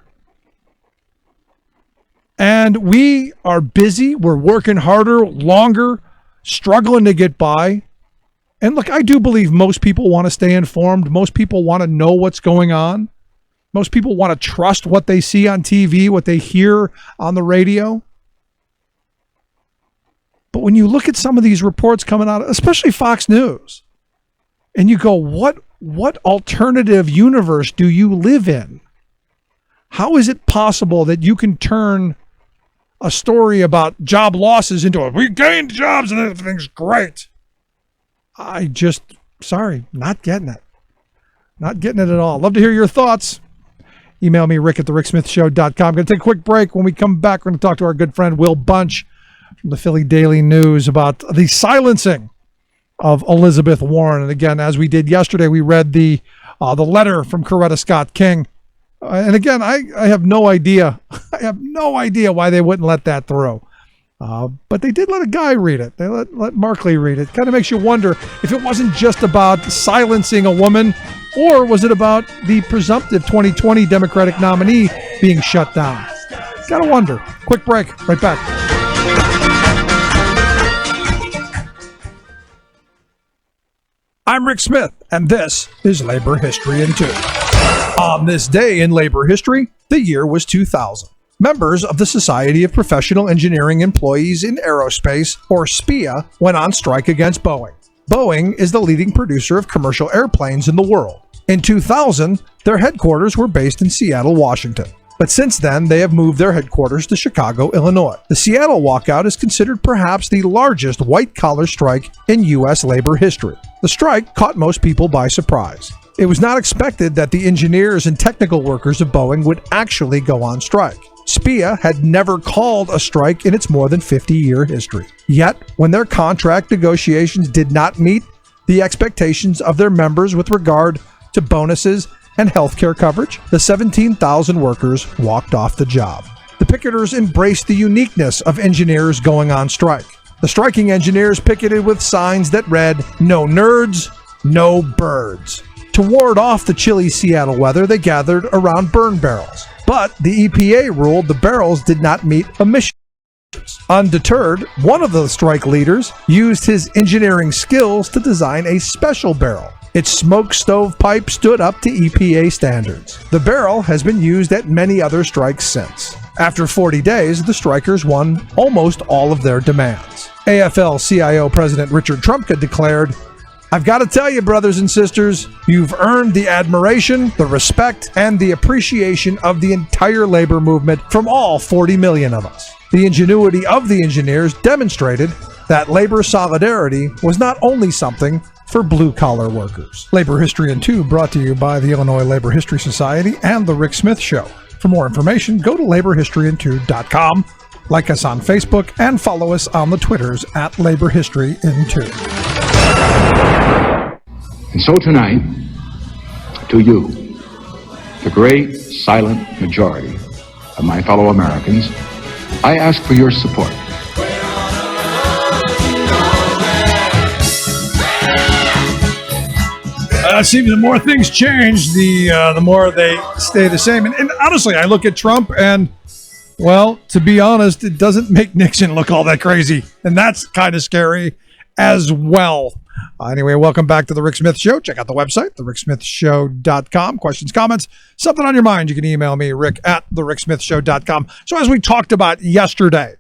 And we are busy. We're working harder, longer, struggling to get by. And look, I do believe most people want to stay informed. Most people want to know what's going on. Most people want to trust what they see on TV, what they hear on the radio. But when you look at some of these reports coming out, especially Fox News, and you go, what alternative universe do you live in? How is it possible that you can turn a story about job losses into we gained jobs and everything's great? Sorry, not getting it. Not getting it at all. Love to hear your thoughts. Email me, Rick at thericksmithshow.com. Going to take a quick break. When we come back, we're going to talk to our good friend Will Bunch from the Philly Daily News about the silencing of Elizabeth Warren. And again, as we did yesterday, we read the letter from Coretta Scott King. And again, I have no idea. I have no idea why they wouldn't let that through. But they did let a guy read it. They let Markley read it. Kind of makes you wonder if it wasn't just about silencing a woman, or was it about the presumptive 2020 Democratic nominee being shut down? Gotta wonder. Quick break. Right back. I'm Rick Smith, and this is Labor History in 2. On this day in labor history, the year was 2000. Members of the Society of Professional Engineering Employees in Aerospace, or SPEA, went on strike against Boeing. Boeing is the leading producer of commercial airplanes in the world. In 2000, their headquarters were based in Seattle, Washington. But since then, they have moved their headquarters to Chicago, Illinois. The Seattle walkout is considered perhaps the largest white-collar strike in U.S. labor history. The strike caught most people by surprise. It was not expected that the engineers and technical workers of Boeing would actually go on strike. SPEA had never called a strike in its more than 50-year history. Yet, when their contract negotiations did not meet the expectations of their members with regard to bonuses and health care coverage, the 17,000 workers walked off the job. The picketers embraced the uniqueness of engineers going on strike. The striking engineers picketed with signs that read, "No nerds, no birds." To ward off the chilly Seattle weather, they gathered around burn barrels. But the EPA ruled the barrels did not meet emissions. Undeterred, one of the strike leaders used his engineering skills to design a special barrel. Its smoke stove pipe stood up to EPA standards. The barrel has been used at many other strikes since. After 40 days, the strikers won almost all of their demands. AFL-CIO President Richard Trumka declared, "I've got to tell you, brothers and sisters, you've earned the admiration, the respect, and the appreciation of the entire labor movement from all 40 million of us." The ingenuity of the engineers demonstrated that labor solidarity was not only something for blue-collar workers. Labor History in 2 brought to you by the Illinois Labor History Society and The Rick Smith Show. For more information, go to laborhistoryin2.com, like us on Facebook, and follow us on the Twitters at Labor History in 2. And so tonight, to you, the great silent majority of my fellow Americans, I ask for your support. It seems the more things change, the more they stay the same. And honestly, I look at Trump and, well, to be honest, it doesn't make Nixon look all that crazy. And that's kind of scary as well. Anyway, welcome back to The Rick Smith Show. Check out the website, thericksmithshow.com. Questions, comments, something on your mind, you can email me, Rick at thericksmithshow.com. So as we talked about yesterday,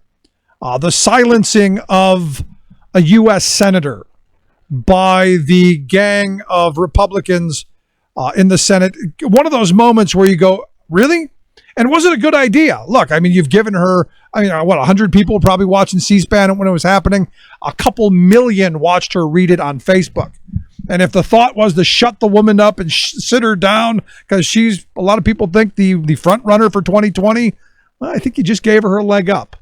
the silencing of a U.S. senator by the gang of Republicans in the Senate, one of those moments where you go, really? And was it a good idea? Look, I mean, you've given her, 100 people probably watching C-SPAN when it was happening. A couple million watched her read it on Facebook. And if the thought was to shut the woman up and sit her down because she's, a lot of people think the front runner for 2020, well, I think you just gave her a leg up.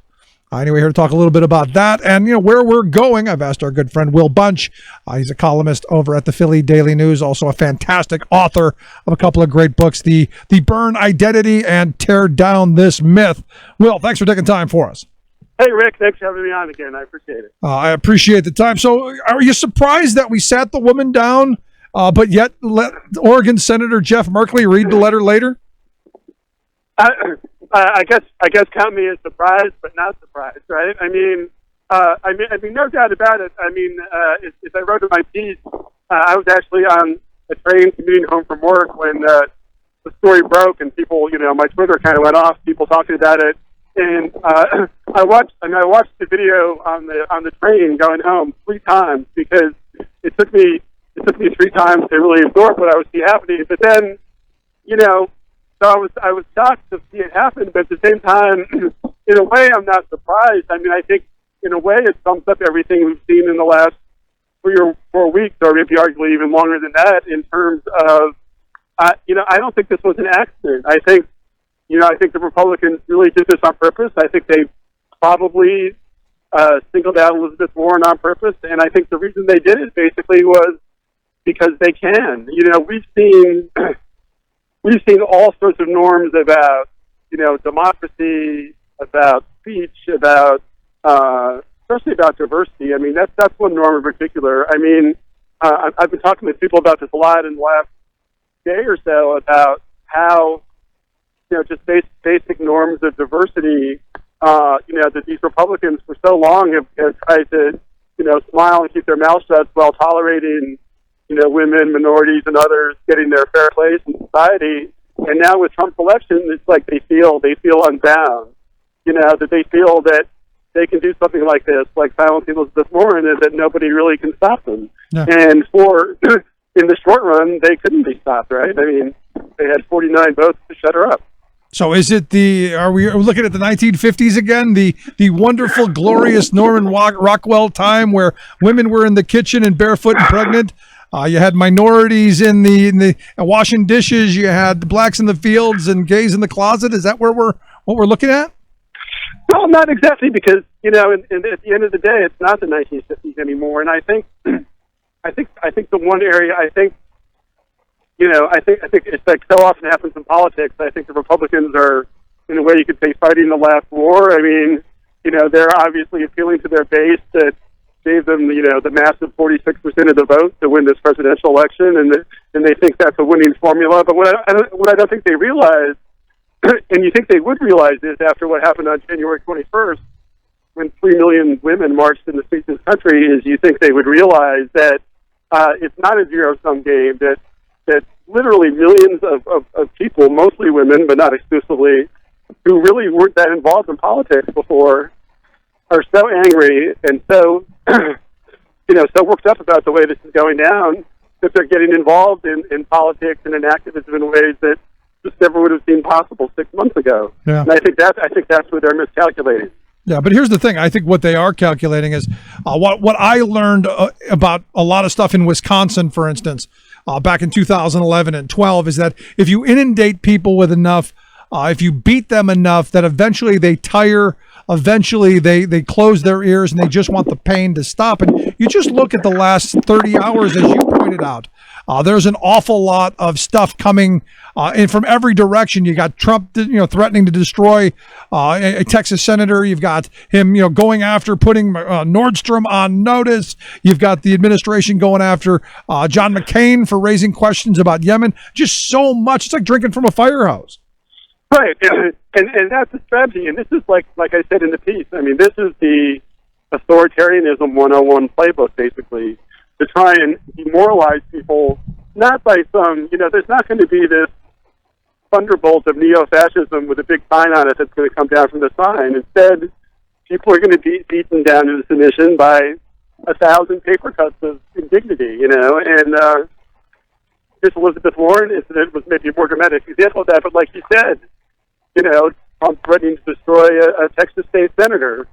Anyway, here to talk a little bit about that and, where we're going. I've asked our good friend Will Bunch. He's a columnist over at the Philly Daily News, also a fantastic author of a couple of great books, The Burn Identity and Tear Down This Myth. Will, thanks for taking time for us. Hey, Rick, thanks for having me on again. I appreciate it. I appreciate the time. So are you surprised that we sat the woman down but yet let Oregon Senator Jeff Merkley read the letter later? I guess count me as surprised, but not surprised, right? I mean, no doubt about it. I mean, as I wrote in my piece, I was actually on a train commuting home from work when the story broke, and people, my Twitter kind of went off. People talking about it, and I watched the video on the train going home 3 times because it took me 3 times to really absorb what I was seeing happening. But then, so I was shocked to see it happen, but at the same time, in a way, I'm not surprised. I mean, I think in a way it sums up everything we've seen in the last 3 or 4 weeks, or maybe arguably even longer than that, in terms of, I don't think this was an accident. I think the Republicans really did this on purpose. I think they probably singled out Elizabeth Warren on purpose, and I think the reason they did it basically was because they can. We've seen all sorts of norms about, democracy, about speech, about, especially about diversity. I mean, that's one norm in particular. I mean, I've been talking to people about this a lot in the last day or so about how, just basic norms of diversity, that these Republicans for so long have tried to, smile and keep their mouths shut while tolerating, women, minorities, and others getting their fair place in society. And now with Trump's election, it's like they feel unbound, that they feel that they can do something like this, like silencing Elizabeth Warren, and that nobody really can stop them. Yeah. And in the short run, they couldn't be stopped, right? I mean, they had 49 votes to shut her up. So is it are we looking at the 1950s again? The wonderful, glorious Norman Rockwell time where women were in the kitchen and barefoot and pregnant? You had minorities in the washing dishes. You had the blacks in the fields and gays in the closet. Is that what we're looking at? Well, not exactly, because at the end of the day, it's not the 1950s anymore. And I think the one area I think it's like so often happens in politics. I think the Republicans are, in a way, you could say, fighting the last war. I mean, they're obviously appealing to their base that gave them, the massive 46% of the vote to win this presidential election, and they think that's a winning formula. But what I don't think they realize, and you think they would realize this after what happened on January 21st, when 3 million women marched in the streets of this country, is you think they would realize that it's not a zero-sum game, that literally millions of people, mostly women, but not exclusively, who really weren't that involved in politics before, are so angry and so, so worked up about the way this is going down that they're getting involved in politics and in activism in ways that just never would have seemed possible 6 months ago. Yeah. And I think that's where they're miscalculating. Yeah, but here's the thing. I think what they are calculating is what I learned about a lot of stuff in Wisconsin, for instance, back in 2011 and 12, is that if you inundate people with enough, if you beat them enough, that eventually they tire, eventually they close their ears and they just want the pain to stop. And you just look at the last 30 hours, as you pointed out. There's an awful lot of stuff coming in from every direction. You got Trump, threatening to destroy a Texas senator. You've got him, going after putting Nordstrom on notice. You've got the administration going after John McCain for raising questions about Yemen. Just so much. It's like drinking from a fire hose. Right, and that's the strategy. And this is like I said in the piece. I mean, this is the authoritarianism 101 playbook, basically, to try and demoralize people, not by some, there's not going to be this thunderbolt of neo-fascism with a big sign on it that's going to come down from the sign. Instead, people are going to be beaten down into submission by 1,000 paper cuts of indignity, and this Elizabeth Warren incident was maybe a more dramatic example of that, but like you said, Trump threatening to destroy a Texas state senator,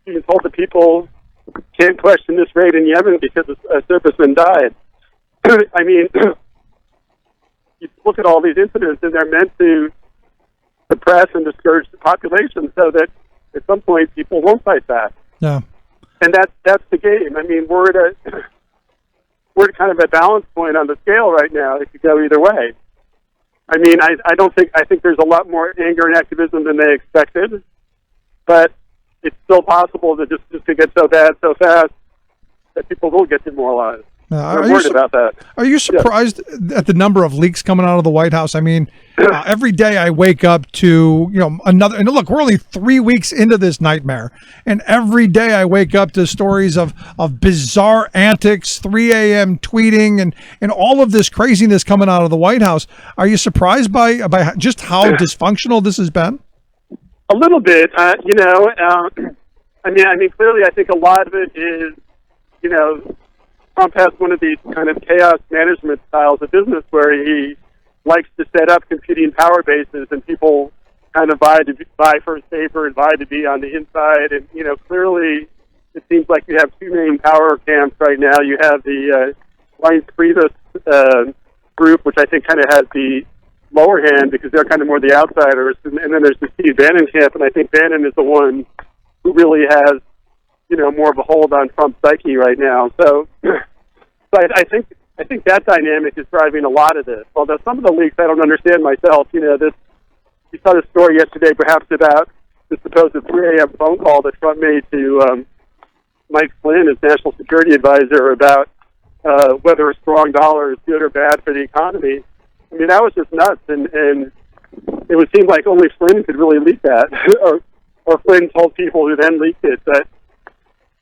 being told that people can't question this raid in Yemen because a serviceman died. I mean, you look at all these incidents, and they're meant to suppress and discourage the population so that at some point people won't fight back. Yeah. And that's the game. I mean, we're at kind of a balance point on the scale right now. It could go either way. I mean, I think there's a lot more anger and activism than they expected, but it's still possible that just to get so bad so fast that people will get demoralized. I'm worried about that. Are you surprised at the number of leaks coming out of the White House? I mean, every day I wake up to, another, and look, we're only 3 weeks into this nightmare. And every day I wake up to stories of bizarre antics, 3 a.m. tweeting and all of this craziness coming out of the White House. Are you surprised by just how dysfunctional this has been? A little bit, I mean, clearly I think a lot of it is, Trump has one of these kind of chaos management styles of business where he likes to set up competing power bases and people kind of vie for his favor and vie to be on the inside. And, clearly it seems like you have two main power camps right now. You have the Reince Priebus group, which I think kind of has the lower hand because they're kind of more the outsiders. And then there's the Steve Bannon camp, and I think Bannon is the one who really has, more of a hold on Trump's psyche right now. So I think that dynamic is driving a lot of this. Although some of the leaks I don't understand myself. You saw this story yesterday, perhaps about the supposed 3 a.m. phone call that Trump made to Mike Flynn, his national security advisor, about whether a strong dollar is good or bad for the economy. I mean, that was just nuts, and it would seem like only Flynn could really leak that, or Flynn told people who then leaked it. But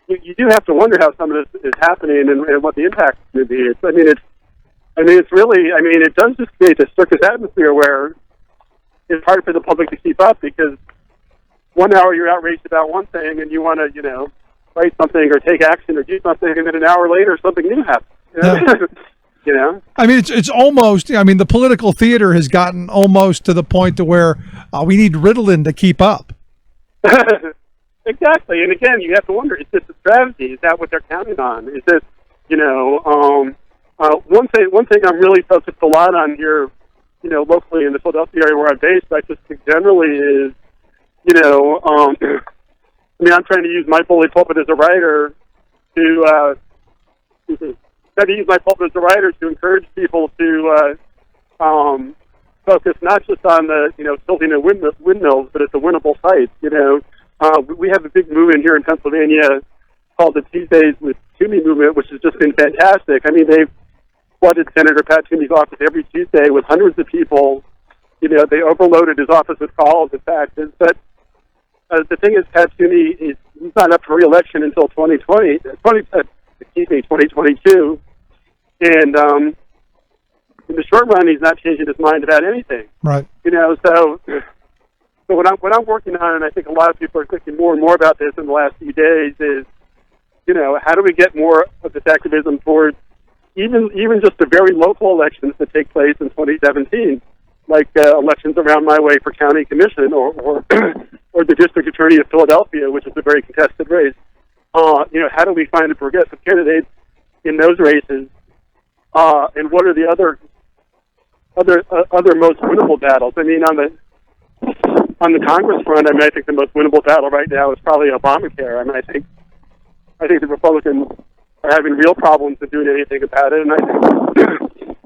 you do have to wonder how some of this is happening and what the impact is going to be. It does just create this circus atmosphere where it's hard for the public to keep up because 1 hour you're outraged about one thing and you want to, write something or take action or do something, and then an hour later something new happens. I mean, it's almost. I mean, the political theater has gotten almost to the point to where we need Ritalin to keep up. Exactly, and again, you have to wonder: is this a strategy? Is that what they're counting on? Is this, one thing I'm really focused a lot on here, locally in the Philadelphia area where I'm based. I just think generally is, I'm trying to use my bully pulpit as a writer to. Try to use my pulpit as a writer to encourage people to focus not just on the tilting of windmills, but at the winnable sites. We have a big movement here in Pennsylvania called the Tuesdays with Toomey movement, which has just been fantastic. I mean, they've flooded Senator Pat Toomey's office every Tuesday with hundreds of people. They overloaded his office with calls and faxes. But the thing is, Pat Toomey, he's not up for re-election until 2022. And in the short run, he's not changing his mind about anything. Right. So what I'm working on, and I think a lot of people are thinking more and more about this in the last few days, is, how do we get more of this activism towards even just the very local elections that take place in 2017, like elections around my way for county commission or or the district attorney of Philadelphia, which is a very contested race. How do we find a progressive candidate in those races? And what are the other most winnable battles? I mean, on the Congress front, I think the most winnable battle right now is probably Obamacare. I think the Republicans are having real problems with doing anything about it, and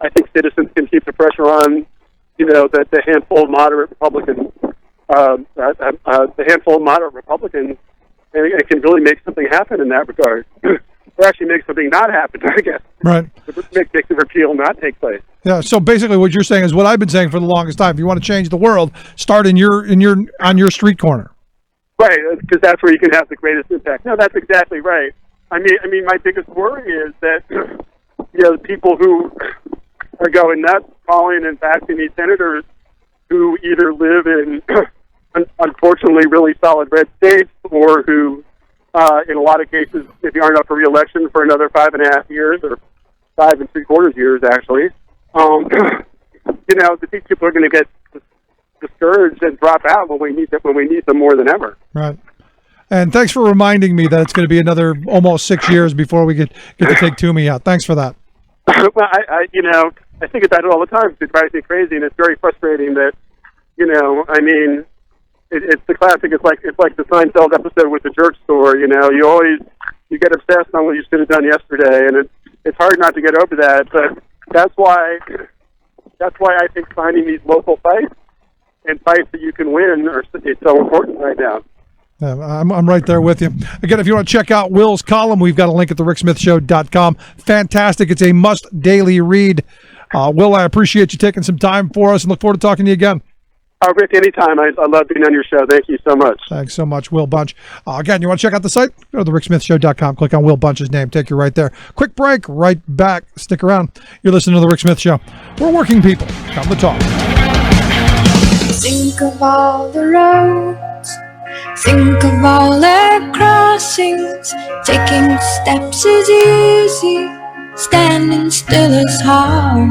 I think citizens can keep the pressure on, that the handful of moderate Republicans, and it can really make something happen in that regard. Or actually make something not happen, I guess. Right. Make the repeal not take place. Yeah. So basically, what you're saying is what I've been saying for the longest time. If you want to change the world, start on your street corner. Right, because that's where you can have the greatest impact. No, that's exactly right. I mean, my biggest worry is that the people who are going nuts, calling and faxing these senators who either live in unfortunately really solid red states or who. In a lot of cases, if you aren't up for re-election for another 5.5 years or 5 3/4 years, actually, these people are going to get discouraged and drop out when we need them more than ever. Right. And thanks for reminding me that it's going to be another almost 6 years before we get to take Toomey out. Thanks for that. Well, I think about it all the time. It drives me crazy, and it's very frustrating that, It's the classic. It's like the Seinfeld episode with the jerk store. You get obsessed on what you should have done yesterday, and it's hard not to get over that. But that's why I think finding these local fights and fights that you can win is so important right now. I'm right there with you. Again, if you want to check out Will's column, we've got a link at thericksmithshow.com. Fantastic. It's a must daily read. Will, I appreciate you taking some time for us and look forward to talking to you again. Rick, anytime. I love being on your show. Thank you so much. Thanks so much, Will Bunch. Again, you want to check out the site? Go to thericksmithshow.com. Click on Will Bunch's name. Take you right there. Quick break. Right back. Stick around. You're listening to The Rick Smith Show. We're working people. Come to talk. Think of all the roads. Think of all their crossings. Taking steps is easy. Standing still is hard.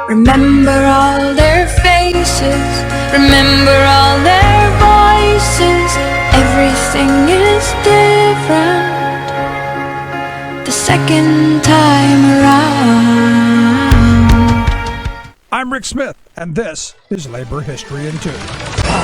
Remember all their faces. Remember all their voices. Everything is different the second time around. I'm Rick Smith, and this is Labor History in 2.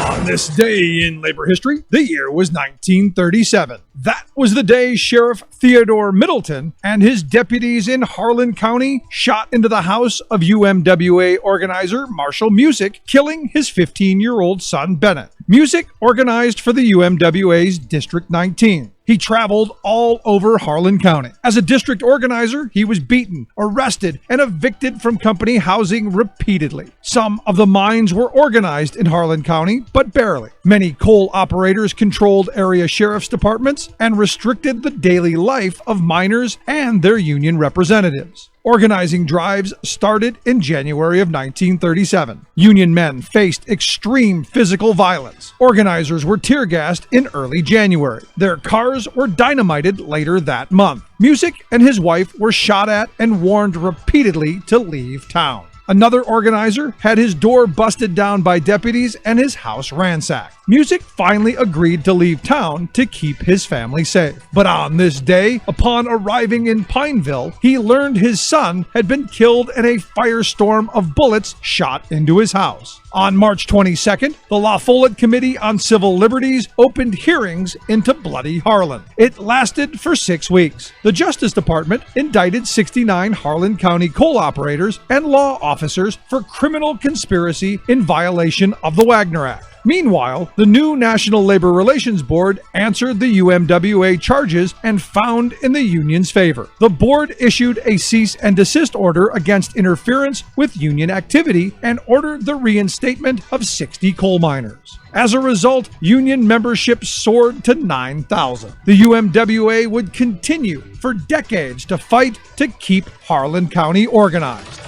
On this day in labor history, the year was 1937. That was the day Sheriff Theodore Middleton and his deputies in Harlan County shot into the house of UMWA organizer Marshall Music, killing his 15-year-old son Bennett. Music organized for the UMWA's District 19. He traveled all over Harlan County. As a district organizer, he was beaten, arrested, and evicted from company housing repeatedly. Some of the mines were organized in Harlan County, but barely. Many coal operators controlled area sheriff's departments and restricted the daily life of miners and their union representatives. Organizing drives started in January of 1937. Union men faced extreme physical violence. Organizers were tear gassed in early January. Their cars were dynamited later that month. Music and his wife were shot at and warned repeatedly to leave town. Another organizer had his door busted down by deputies and his house ransacked. Music finally agreed to leave town to keep his family safe. But on this day, upon arriving in Pineville, he learned his son had been killed in a firestorm of bullets shot into his house. On March 22nd, the La Follette Committee on Civil Liberties opened hearings into Bloody Harlan. It lasted for 6 weeks. The Justice Department indicted 69 Harlan County coal operators and law officers for criminal conspiracy in violation of the Wagner Act. Meanwhile, the new National Labor Relations Board answered the UMWA charges and found in the union's favor. The board issued a cease and desist order against interference with union activity and ordered the reinstatement of 60 coal miners. As a result, union membership soared to 9,000. The UMWA would continue for decades to fight to keep Harlan County organized.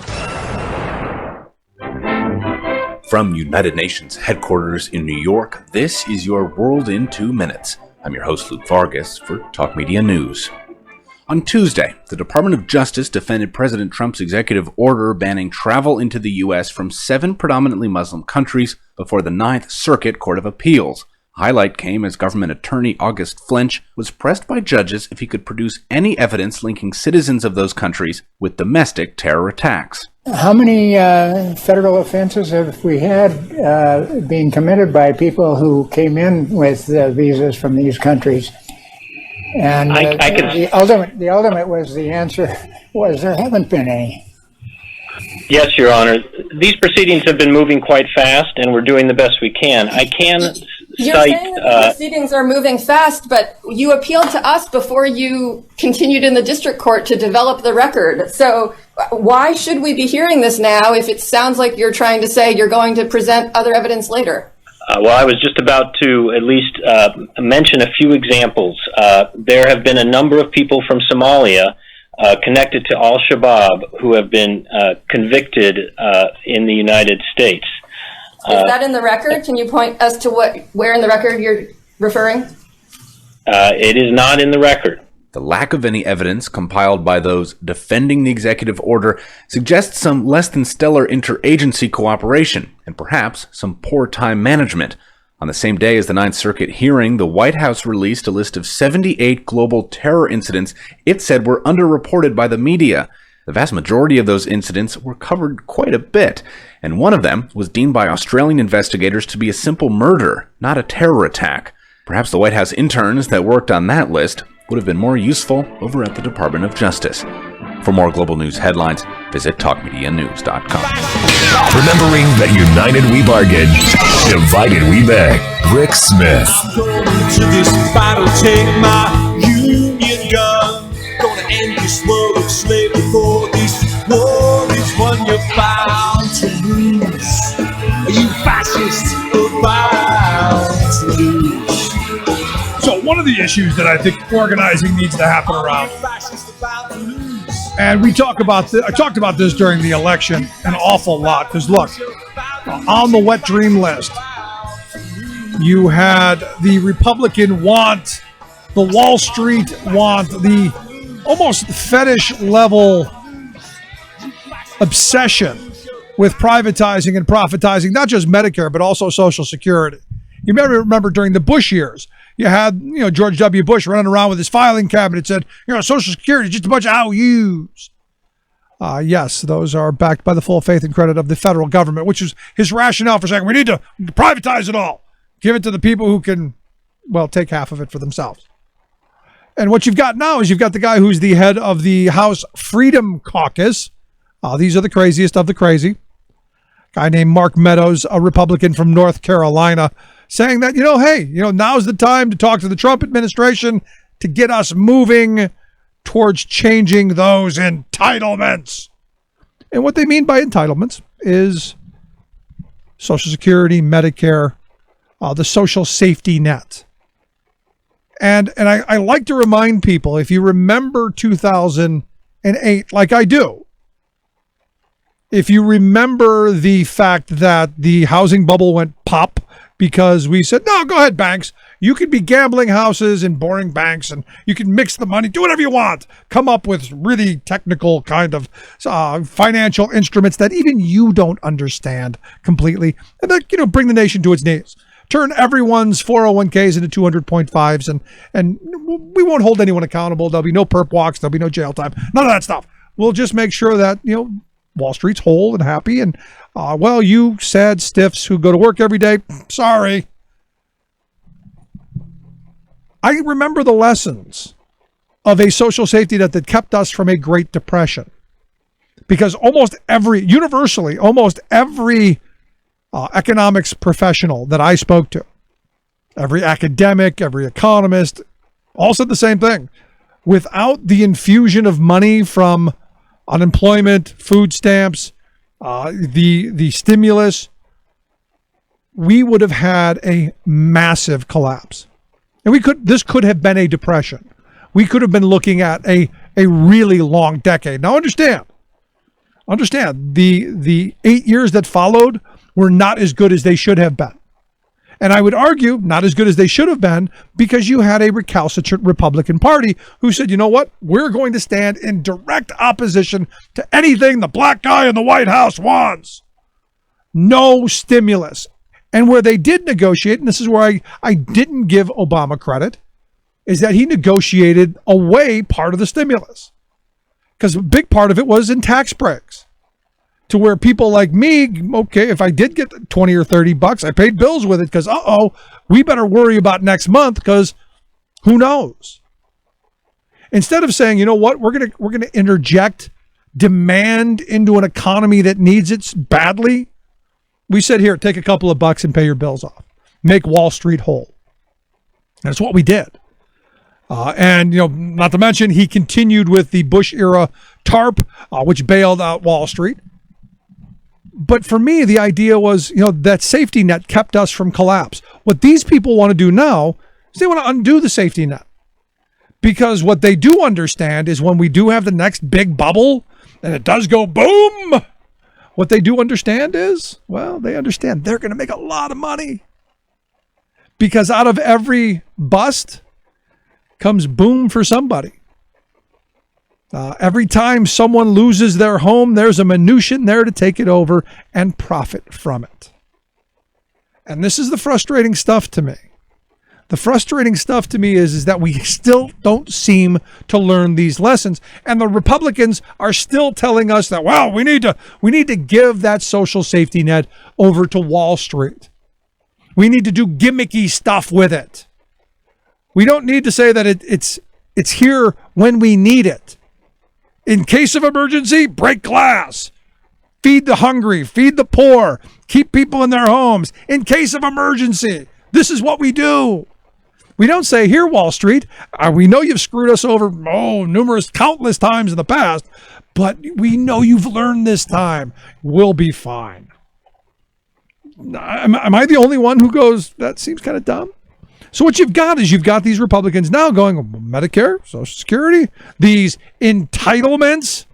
From United Nations headquarters in New York, this is your World in 2 Minutes. I'm your host, Luke Vargas, for Talk Media News. On Tuesday, the Department of Justice defended President Trump's executive order banning travel into the U.S. from 7 predominantly Muslim countries before the Ninth Circuit Court of Appeals. Highlight came as government attorney August Flinch was pressed by judges if he could produce any evidence linking citizens of those countries with domestic terror attacks. How many federal offenses have we had being committed by people who came in with visas from these countries? And the ultimate was the answer was there haven't been any. Yes, Your Honor. These proceedings have been moving quite fast, and we're doing the best we can. I can You're saying that the proceedings are moving fast, but you appealed to us before you continued in the district court to develop the record. So why should we be hearing this now if it sounds like you're trying to say you're going to present other evidence later? Well, I was just about to at least mention a few examples. There have been a number of people from Somalia connected to Al-Shabaab who have been convicted in the United States. Is that in the record? Can you point us to where in the record you're referring? It is not in the record. The lack of any evidence compiled by those defending the executive order suggests some less than stellar interagency cooperation and perhaps some poor time management. On the same day as the Ninth Circuit hearing, the White House released a list of 78 global terror incidents it said were underreported by the media. The vast majority of those incidents were covered quite a bit, and one of them was deemed by Australian investigators to be a simple murder, not a terror attack. Perhaps the White House interns that worked on that list would have been more useful over at the Department of Justice. For more global news headlines, visit talkmedianews.com. Remembering that united we bargain, divided we beg. Rick Smith. I'm going to this battle, take my Union gun. Gonna end this world of slavery, for this war is one you're bound to lose. You fascists are bound to lose. So one of the issues that I think organizing needs to happen around, and we talk about this, I talked about this during the election an awful lot, because look, on the wet dream list, you had the Republican want, the Wall Street want, the almost fetish level obsession with privatizing and profitizing, not just Medicare, but also Social Security. You may remember during the Bush years, you had, George W. Bush running around with his filing cabinet, said, Social Security is just a bunch of IOUs. Yes, those are backed by the full faith and credit of the federal government, which is his rationale for saying we need to privatize it all. Give it to the people who can, take half of it for themselves. And what you've got now is you've got the guy who's the head of the House Freedom Caucus. These are the craziest of the crazy. Guy named Mark Meadows, a Republican from North Carolina, saying that, now's the time to talk to the Trump administration to get us moving towards changing those entitlements. And what they mean by entitlements is Social Security, Medicare, the social safety net. And I like to remind people, if you remember 2008, like I do, if you remember the fact that the housing bubble went pop because we said, no, go ahead, banks. You could be gambling houses and boring banks, and you can mix the money, do whatever you want. Come up with really technical kind of financial instruments that even you don't understand completely, and then, bring the nation to its knees. Turn everyone's 401ks into 200.5s, and we won't hold anyone accountable. There'll be no perp walks. There'll be no jail time. None of that stuff. We'll just make sure that, Wall Street's whole and happy. And, you sad stiffs who go to work every day, sorry. I remember the lessons of a social safety net that kept us from a Great Depression. Because universally, almost every economics professional that I spoke to, every academic, every economist, all said the same thing. Without the infusion of money from unemployment, food stamps, the stimulus, we would have had a massive collapse. And this could have been a depression. We could have been looking at a really long decade. Now understand, the 8 years that followed were not as good as they should have been. And I would argue not as good as they should have been, because you had a recalcitrant Republican Party who said, you know what, we're going to stand in direct opposition to anything the black guy in the White House wants. No stimulus. And where they did negotiate, and this is where I didn't give Obama credit, is that he negotiated away part of the stimulus. Because a big part of it was in tax breaks. To where people like me, okay, if I did get 20 or 30 bucks, I paid bills with it because, we better worry about next month because who knows? Instead of saying, you know what, we're gonna interject demand into an economy that needs it badly, we said, here, take a couple of bucks and pay your bills off. Make Wall Street whole. That's what we did. And not to mention, he continued with the Bush era TARP, which bailed out Wall Street. But for me, the idea was, that safety net kept us from collapse. What these people want to do now is they want to undo the safety net. Because what they do understand is when we do have the next big bubble and it does go boom, what they do understand is, they understand they're going to make a lot of money. Because out of every bust comes boom for somebody. Every time someone loses their home, there's a Mnuchin there to take it over and profit from it. And this is the frustrating stuff to me. The frustrating stuff to me is that we still don't seem to learn these lessons. And the Republicans are still telling us that, we need to give that social safety net over to Wall Street. We need to do gimmicky stuff with it. We don't need to say that it's here when we need it. In case of emergency, break glass. Feed the hungry, feed the poor, keep people in their homes. In case of emergency, this is what we do. We don't say, here, Wall Street, we know you've screwed us over, countless times in the past, but we know you've learned this time. We'll be fine. Am I the only one who goes, that seems kind of dumb? So what you've got is you've got these Republicans now going, Medicare, Social Security, these entitlements,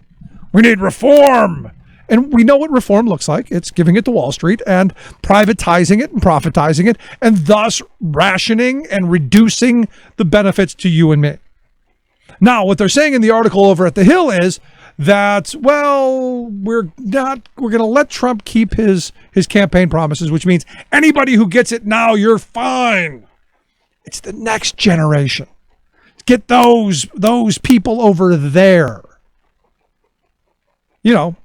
we need reform. And we know what reform looks like. It's giving it to Wall Street and privatizing it and profitizing it, and thus rationing and reducing the benefits to you and me. Now, what they're saying in the article over at The Hill is that, well, we're going to let Trump keep his campaign promises, which means anybody who gets it now, you're fine. It's the next generation. Get those people over there. You know,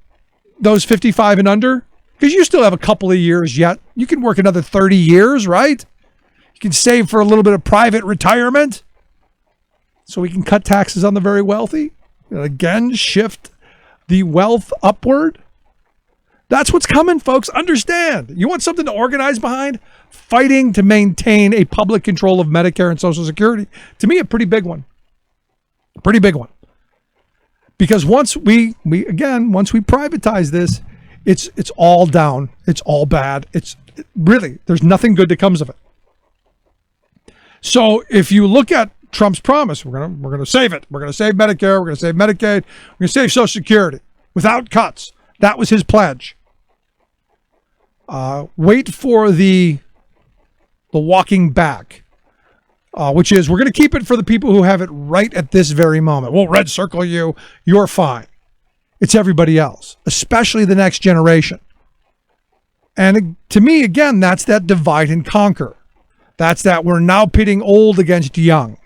those 55 and under, because you still have a couple of years yet. You can work another 30 years, right? You can save for a little bit of private retirement so we can cut taxes on the very wealthy. And again, shift the wealth upward. That's what's coming, folks. Understand. You want something to organize behind? Fighting to maintain a public control of Medicare and Social Security. To me, a pretty big one. A pretty big one. Because once we privatize this, it's all down. It's all bad. Really, there's nothing good that comes of it. So if you look at Trump's promise, we're gonna save it. We're gonna save Medicare. We're gonna save Medicaid. We're gonna save Social Security without cuts. That was his pledge. Wait for the walking back. Which is, we're going to keep it for the people who have it right at this very moment. We'll red circle you. You're fine. It's everybody else, especially the next generation. And to me, again, that's that divide and conquer. That's that we're now pitting old against young.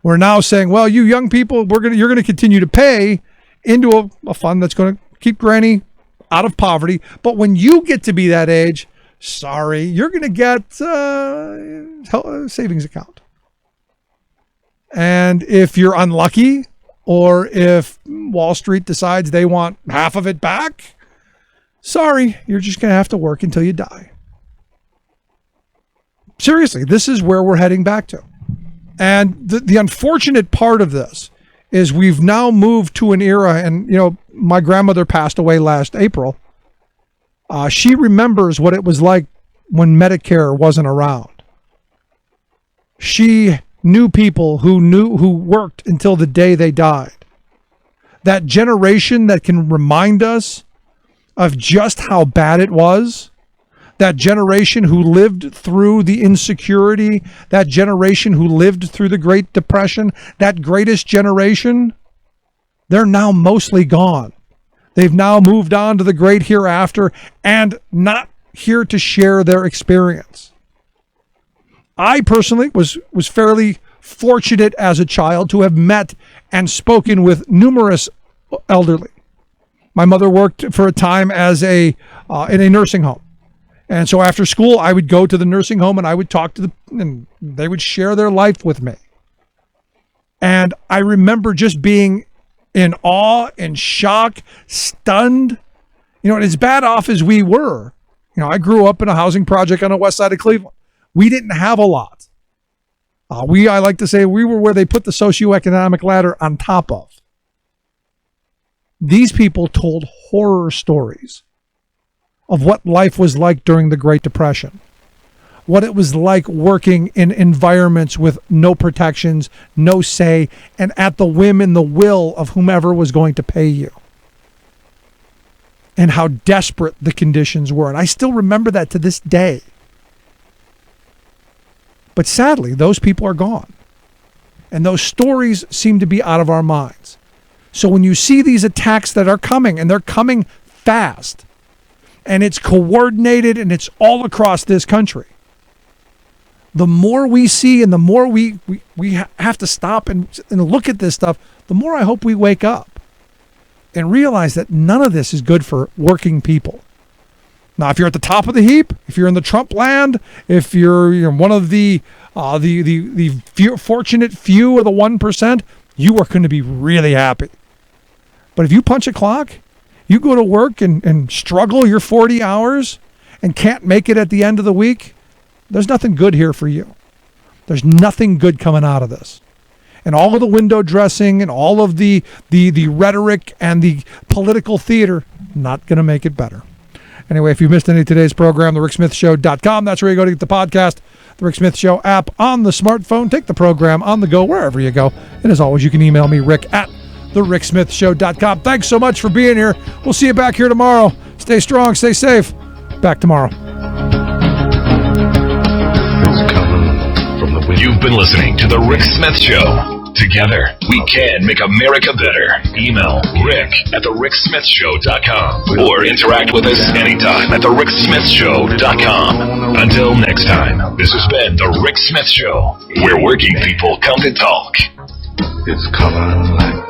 We're now saying, well, you young people, you're going to continue to pay into a fund that's going to keep Granny out of poverty. But when you get to be that age, sorry, you're going to get a savings account. And if you're unlucky, or if Wall Street decides they want half of it back, sorry, you're just going to have to work until you die. Seriously, this is where we're heading back to. And the unfortunate part of this is we've now moved to an era, and, you know, my grandmother passed away last April. She remembers what it was like when Medicare wasn't around. She knew people who worked until the day they died. That generation that can remind us of just how bad it was. That generation who lived through the insecurity. That generation who lived through the Great Depression. That greatest generation. They're now mostly gone. They've now moved on to the great hereafter and not here to share their experience. I personally was fairly fortunate as a child to have met and spoken with numerous elderly. My mother worked for a time as in a nursing home. And so after school, I would go to the nursing home and I would talk to them, and they would share their life with me. And I remember just being in awe, in shock, stunned. You know, and as bad off as we were, you know, I grew up in a housing project on the west side of Cleveland. We didn't have a lot. I like to say we were where they put the socioeconomic ladder on top of. These people told horror stories of what life was like during the Great Depression, what it was like working in environments with no protections, no say, and at the whim and the will of whomever was going to pay you, and how desperate the conditions were. And I still remember that to this day. But sadly, those people are gone. And those stories seem to be out of our minds. So when you see these attacks that are coming, and they're coming fast, and it's coordinated, and it's all across this country, the more we see and the more we have to stop and look at this stuff, the more I hope we wake up and realize that none of this is good for working people. Now, if you're at the top of the heap, if you're in the Trump land, if you're one of the fortunate few of the 1%, you are going to be really happy. But if you punch a clock, you go to work and struggle your 40 hours and can't make it at the end of the week, there's nothing good here for you. There's nothing good coming out of this. And all of the window dressing and all of the rhetoric and the political theater, not going to make it better. Anyway, if you missed any of today's program, thericksmithshow.com. That's where you go to get the podcast. The Rick Smith Show app on the smartphone. Take the program on the go, wherever you go. And as always, you can email me, rick@thericksmithshow.com. Thanks so much for being here. We'll see you back here tomorrow. Stay strong, stay safe. Back tomorrow. You've been listening to The Rick Smith Show. Together, we can make America better. Email rick@thericksmithshow.com or interact with us anytime at thericksmithshow.com. Until next time, this has been The Rick Smith Show, where working people come to talk. It's coming like